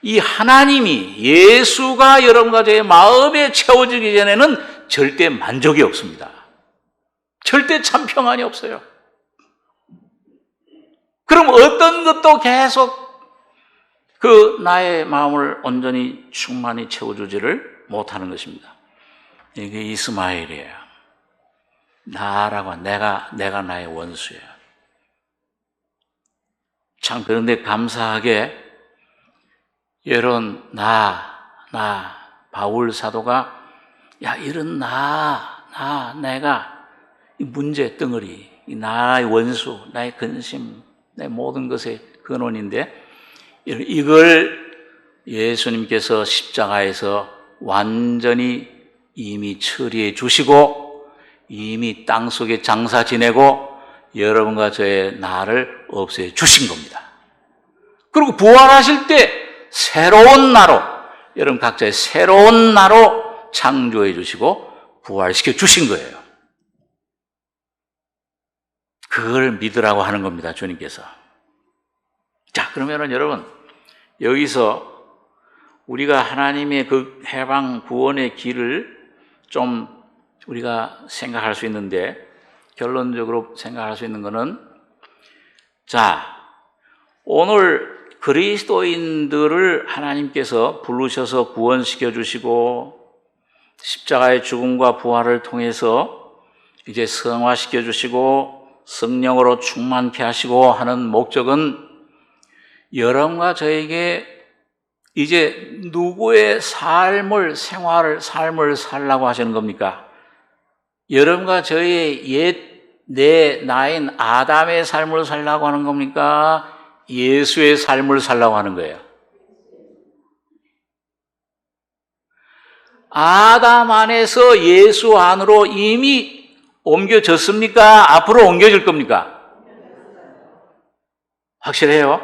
이 하나님이 예수가 여러분과 저의 마음에 채워지기 전에는 절대 만족이 없습니다. 절대 참 평안이 없어요. 그럼 어떤 것도 계속 나의 마음을 온전히 충만히 채워주지를 못하는 것입니다. 이게 이스마엘이에요. 나라고 내가 나의 원수예요. 참 그런데 감사하게 이런 바울 사도가 이런 내가 이 문제 덩어리, 나의 원수, 나의 근심, 내 모든 것의 근원인데 이걸 예수님께서 십자가에서 완전히 이미 처리해 주시고 이미 땅속에 장사 지내고 여러분과 저의 나를 없애 주신 겁니다. 그리고 부활하실 때 새로운 나로 여러분 각자의 새로운 나로 창조해 주시고 부활시켜 주신 거예요. 그걸 믿으라고 하는 겁니다. 주님께서. 자, 그러면은 여러분 여기서 우리가 하나님의 그 해방 구원의 길을 좀 우리가 생각할 수 있는데 결론적으로 생각할 수 있는 것은 오늘 그리스도인들을 하나님께서 부르셔서 구원시켜 주시고 십자가의 죽음과 부활을 통해서 이제 성화시켜 주시고 성령으로 충만케 하시고 하는 목적은 여러분과 저에게 이제 누구의 삶을 살라고 하시는 겁니까? 여러분과 저의 내 나인 아담의 삶을 살라고 하는 겁니까? 예수의 삶을 살라고 하는 거예요. 아담 안에서 예수 안으로 이미 옮겨졌습니까? 앞으로 옮겨질 겁니까? 확실해요?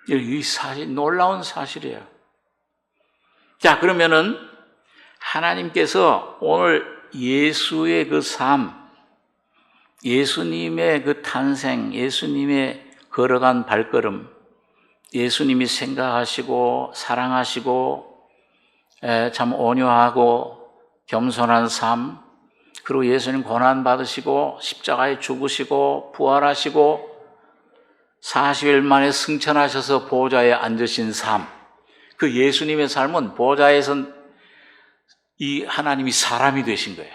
이 사실, 놀라운 사실이에요. 자, 그러면은 하나님께서 오늘 예수의 그 삶, 예수님의 그 탄생, 예수님의 걸어간 발걸음, 예수님이 생각하시고 사랑하시고 참 온유하고 겸손한 삶, 그리고 예수님 고난 받으시고 십자가에 죽으시고 부활하시고 40일 만에 승천하셔서 보좌에 앉으신 삶, 그 예수님의 삶은 보좌에선 이 하나님이 사람이 되신 거예요.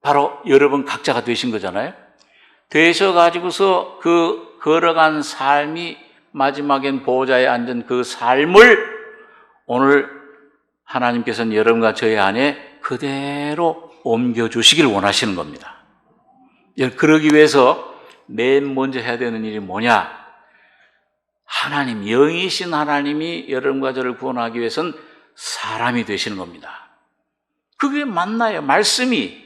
바로 여러분 각자가 되신 거잖아요. 되셔가지고서 그 걸어간 삶이 마지막엔 보좌에 앉은 그 삶을 오늘 하나님께서는 여러분과 저희 안에 그대로 옮겨주시길 원하시는 겁니다. 그러기 위해서 맨 먼저 해야 되는 일이 뭐냐? 하나님, 영이신 하나님이 여러분과 저를 구원하기 위해서는 사람이 되시는 겁니다. 그게 맞나요? 말씀이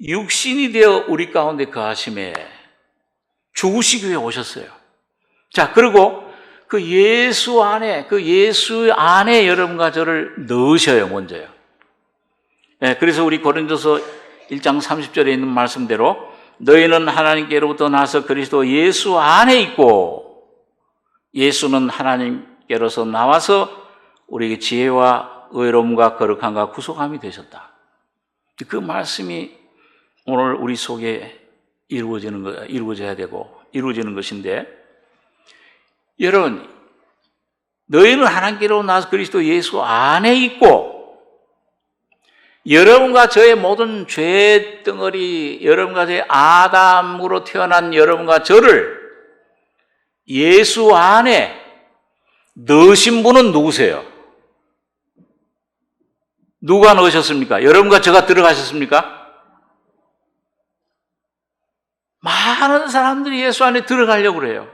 육신이 되어 우리 가운데 거하심에 죽으시기 위해 오셨어요. 자, 그리고 그 예수 안에 여러분과 저를 넣으셔요, 먼저요. 그래서 우리 고린도서 1장 30절에 있는 말씀대로 너희는 하나님께로부터 나서 그리스도 예수 안에 있고 예수는 하나님께로서 나와서 우리에게 지혜와 의로움과 거룩함과 구속함이 되셨다. 그 말씀이 오늘 우리 속에 이루어져야 되고 이루어지는 것인데, 여러분, 너희는 하나님께로 나서 그리스도 예수 안에 있고 여러분과 저의 모든 죄 덩어리, 여러분과 저의 아담으로 태어난 여러분과 저를 예수 안에 넣으신 분은 누구세요? 누가 넣으셨습니까? 여러분과 저가 들어가셨습니까? 많은 사람들이 예수 안에 들어가려고 그래요.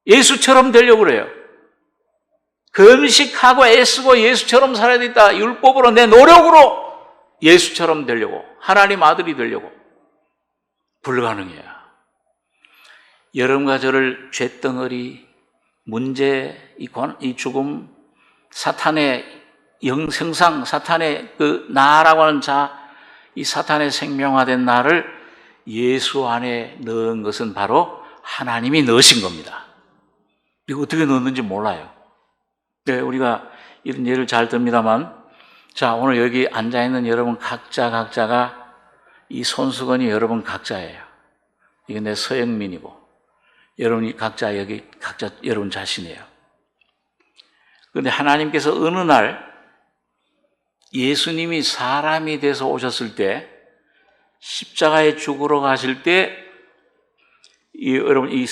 예수처럼 되려고 그래요. 금식하고 애쓰고 예수처럼 살아야 되겠다. 율법으로 내 노력으로 예수처럼 되려고, 하나님 아들이 되려고. 불가능해요. 여러분과 저를 죄덩어리, 문제, 이 죽음, 사탄의 영생상, 사탄의 그 나라고 하는 자, 이 사탄의 생명화된 나를 예수 안에 넣은 것은 바로 하나님이 넣으신 겁니다. 이거 어떻게 넣었는지 몰라요. 네, 우리가 이런 예를 잘 듭니다만, 자, 오늘 여기 앉아있는 여러분 각자가 이 손수건이 여러분 각자예요. 이게 내 서영민이고, 여러분이 각자 여러분 자신이에요. 그런데 하나님께서 어느 날 예수님이 사람이 돼서 오셨을 때, 십자가에 죽으러 가실 때, 여러분 이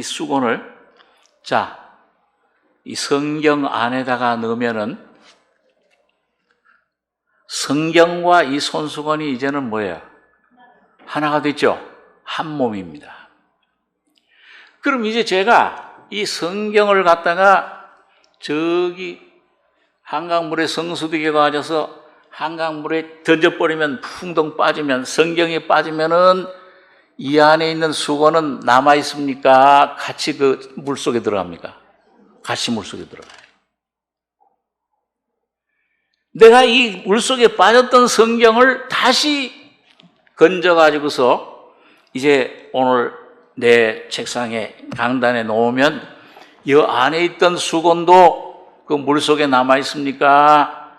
수건을, 자, 이 성경 안에다가 넣으면은 성경과 이 손수건이 이제는 뭐예요? 하나가 됐죠? 한 몸입니다. 그럼 이제 제가 이 성경을 갖다가 저기 한강물에 성수기에 가져서 한강물에 던져버리면 풍덩 빠지면, 성경이 빠지면은 이 안에 있는 수건은 남아 있습니까? 같이 그 물속에 들어갑니까? 같이 물속에 들어가요. 내가 이 물속에 빠졌던 성경을 다시 건져가지고서 이제 오늘 내 책상에 강단에 놓으면 이 안에 있던 수건도 그 물속에 남아 있습니까?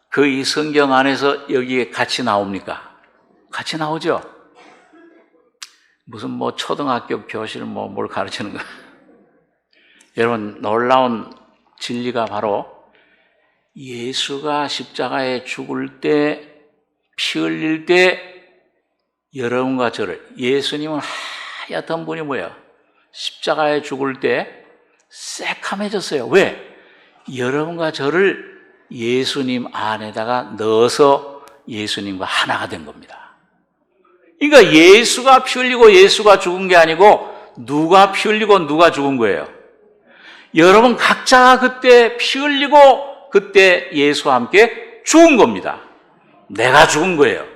그 이 성경 안에서 여기에 같이 나옵니까? 같이 나오죠? 무슨 뭐 초등학교 교실 뭘 가르치는 거야. 여러분, 놀라운 진리가 바로 예수가 십자가에 죽을 때, 피 흘릴 때 여러분과 저를, 예수님은 하얗던 분이 뭐예요? 십자가에 죽을 때 새카매졌어요. 왜? 여러분과 저를 예수님 안에다가 넣어서 예수님과 하나가 된 겁니다. 그러니까 예수가 피 흘리고 예수가 죽은 게 아니고 누가 피 흘리고 누가 죽은 거예요? 여러분 각자가 그때 피 흘리고 그때 예수와 함께 죽은 겁니다. 내가 죽은 거예요.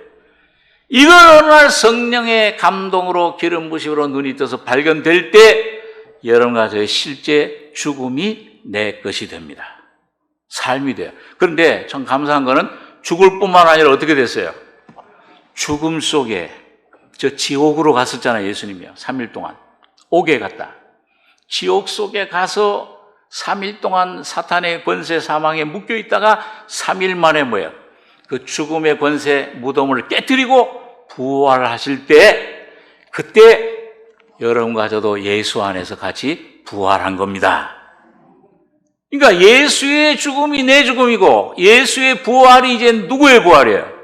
이걸 어느 날 성령의 감동으로 기름 부심으로 눈이 떠서 발견될 때 여러분과 저의 실제 죽음이 내 것이 됩니다. 삶이 돼요. 그런데 참 감사한 거는 죽을 뿐만 아니라 어떻게 됐어요? 죽음 속에, 저 지옥으로 갔었잖아요, 예수님이요. 3일 동안 옥에 갔다. 지옥 속에 가서 3일 동안 사탄의 권세 사망에 묶여 있다가 3일 만에 뭐예요? 그 죽음의 권세 무덤을 깨뜨리고 부활하실 때, 그때 여러분과 저도 예수 안에서 같이 부활한 겁니다. 그러니까 예수의 죽음이 내 죽음이고 예수의 부활이 이제 누구의 부활이에요?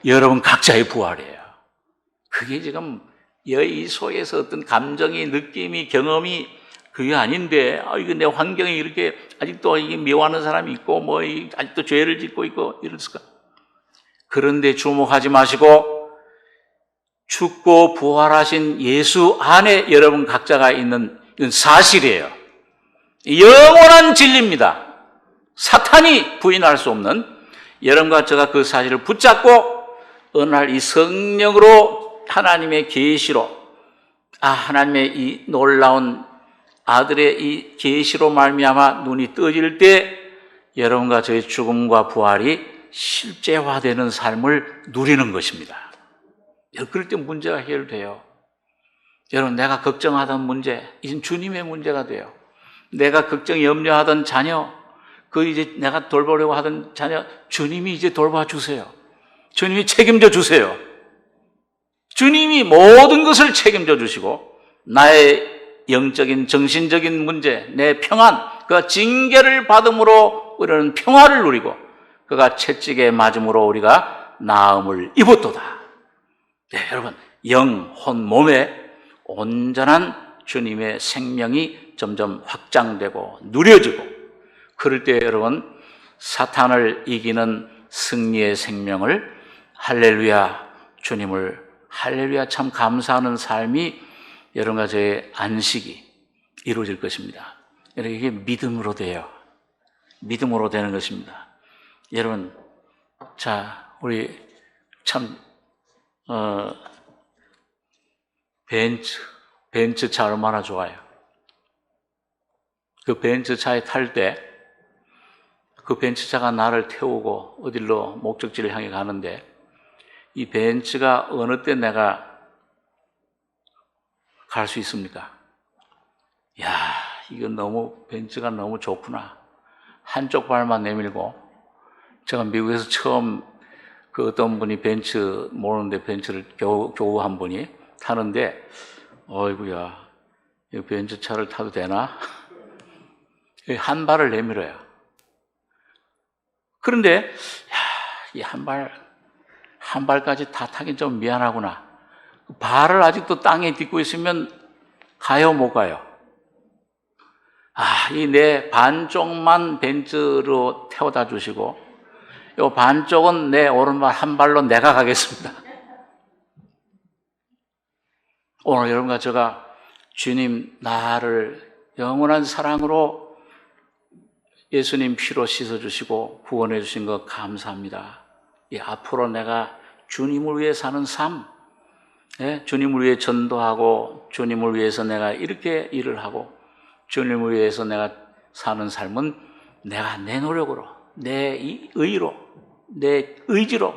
여러분 각자의 부활이에요. 그게 지금 이 속에서 어떤 감정이, 느낌이, 경험이 그게 아닌데, 이거 내 환경이 이렇게 아직도 이게 미워하는 사람이 있고, 아직도 죄를 짓고 있고, 이랬을까? 그런데 주목하지 마시고, 죽고 부활하신 예수 안에 여러분 각자가 있는, 이건 사실이에요. 영원한 진리입니다. 사탄이 부인할 수 없는, 여러분과 제가 그 사실을 붙잡고, 어느 날 이 성령으로 하나님의 계시로, 하나님의 이 놀라운 아들의 이 계시로 말미암아 눈이 떠질 때 여러분과 저의 죽음과 부활이 실제화되는 삶을 누리는 것입니다. 그럴 때 문제가 해결돼요. 여러분, 내가 걱정하던 문제, 이젠 주님의 문제가 돼요. 내가 걱정, 염려하던 자녀, 이제 내가 돌보려고 하던 자녀, 주님이 이제 돌봐주세요. 주님이 책임져 주세요. 주님이 모든 것을 책임져 주시고, 나의 영적인, 정신적인 문제, 내 평안, 그 징계를 받음으로 우리는 평화를 누리고, 그가 채찍에 맞음으로 우리가 나음을 입었도다. 네, 여러분, 영, 혼, 몸에 온전한 주님의 생명이 점점 확장되고 누려지고, 그럴 때 여러분, 사탄을 이기는 승리의 생명을, 할렐루야, 주님을 할렐루야 참 감사하는 삶이 여러분과 저의 안식이 이루어질 것입니다. 여러분, 이게 믿음으로 돼요. 믿음으로 되는 것입니다. 여러분, 자, 우리 참 벤츠차 얼마나 좋아요. 그 벤츠차에 탈 때 그 벤츠차가 나를 태우고 어디로 목적지를 향해 가는데, 이 벤츠가 어느 때 내가 갈 수 있습니까? 야, 이건 벤츠가 너무 좋구나. 한쪽 발만 내밀고, 제가 미국에서 처음 그 어떤 분이 벤츠 모르는데 벤츠를 겨우 한 분이 타는데, 어이구야, 이 벤츠 차를 타도 되나? 한 발을 내밀어요. 그런데, 이 한 발까지 다 타긴 좀 미안하구나. 발을 아직도 땅에 딛고 있으면 가요, 못 가요? 이 내 반쪽만 벤츠로 태워다 주시고, 요 반쪽은 내 오른발 한 발로 내가 가겠습니다. 오늘 여러분과 제가 주님, 나를 영원한 사랑으로 예수님 피로 씻어주시고 구원해 주신 것 감사합니다. 앞으로 내가 주님을 위해 사는 삶, 주님을 위해 전도하고 주님을 위해서 내가 이렇게 일을 하고 주님을 위해서 내가 사는 삶은 내가 내 노력으로, 내 의로, 내 의지로,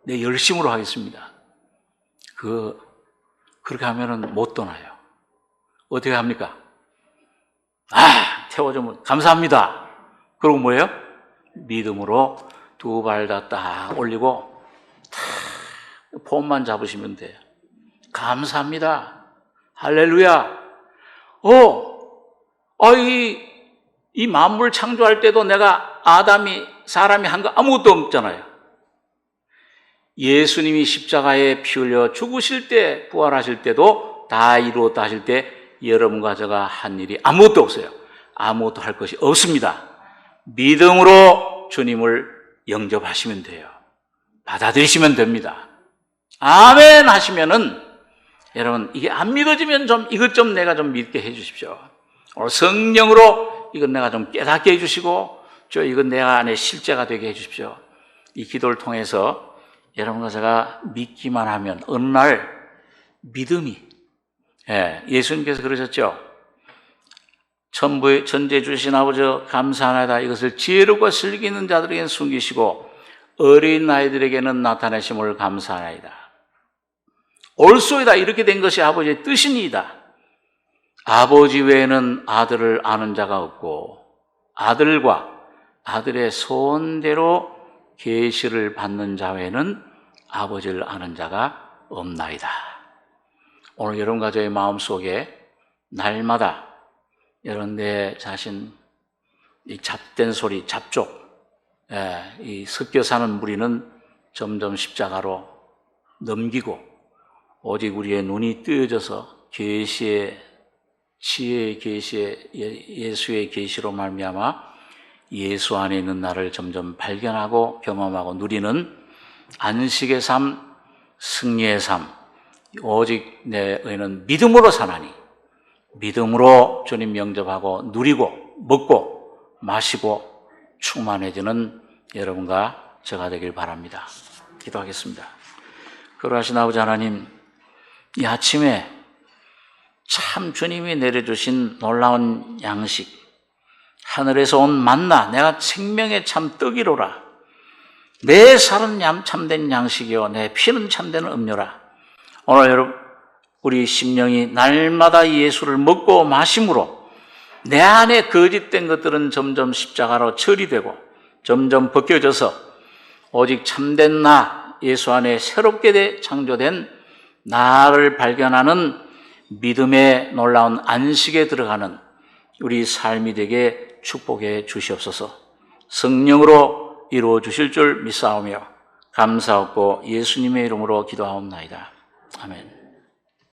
내 열심으로 하겠습니다. 그렇게 하면은 못 떠나요. 어떻게 합니까? 태워주면 감사합니다. 그리고 뭐예요? 믿음으로 두 발 다 딱 올리고 폼만 잡으시면 돼요. 감사합니다. 할렐루야. 이 만물 창조할 때도 내가 사람이 한 거 아무것도 없잖아요. 예수님이 십자가에 피 흘려 죽으실 때, 부활하실 때도 다 이루었다 하실 때 여러분과 제가 한 일이 아무것도 없어요. 아무것도 할 것이 없습니다. 믿음으로 주님을 영접하시면 돼요. 받아들이시면 됩니다. 아멘 하시면은, 여러분, 이게 안 믿어지면 이것 좀 내가 좀 믿게 해 주십시오. 오늘 성령으로 이건 내가 좀 깨닫게 해 주시고, 이건 내가 안에 실제가 되게 해 주십시오. 이 기도를 통해서 여러분과 제가 믿기만 하면 어느 날 믿음이, 예수님께서 그러셨죠. 천지에 주신 아버지 감사하나이다. 이것을 지혜롭고 슬기 있는 자들에게는 숨기시고 어린 아이들에게는 나타내심을 감사하나이다. 옳소이다. 이렇게 된 것이 아버지의 뜻이니이다. 아버지 외에는 아들을 아는 자가 없고 아들과 아들의 소원대로 계시를 받는 자 외에는 아버지를 아는 자가 없나이다. 오늘 여러분 가족의 마음속에 날마다 여러분 내 자신 이 잡된 소리, 잡족, 이 섞여 사는 무리는 점점 십자가로 넘기고 오직 우리의 눈이 뜨여져서 계시의 지혜의 계시의 예수의 계시로 말미암아 예수 안에 있는 나를 점점 발견하고 경험하고 누리는 안식의 삶, 승리의 삶, 오직 너희는 믿음으로 사나니 믿음으로 주님 영접하고 누리고 먹고 마시고 충만해지는 여러분과 제가 되길 바랍니다. 기도하겠습니다. 거룩하신 아버지 하나님, 이 아침에 참 주님이 내려주신 놀라운 양식, 하늘에서 온 만나, 내가 생명의 참 떡이로라. 내 살은 참된 양식이요 내 피는 참된 음료라. 오늘 여러분 우리 심령이 날마다 예수를 먹고 마심으로 내 안에 거짓된 것들은 점점 십자가로 처리되고 점점 벗겨져서 오직 참된 나, 예수 안에 새롭게 창조된 나를 발견하는 믿음의 놀라운 안식에 들어가는 우리 삶이 되게 축복해 주시옵소서. 성령으로 이루어 주실 줄 믿사오며 감사하고 예수님의 이름으로 기도하옵나이다. 아멘.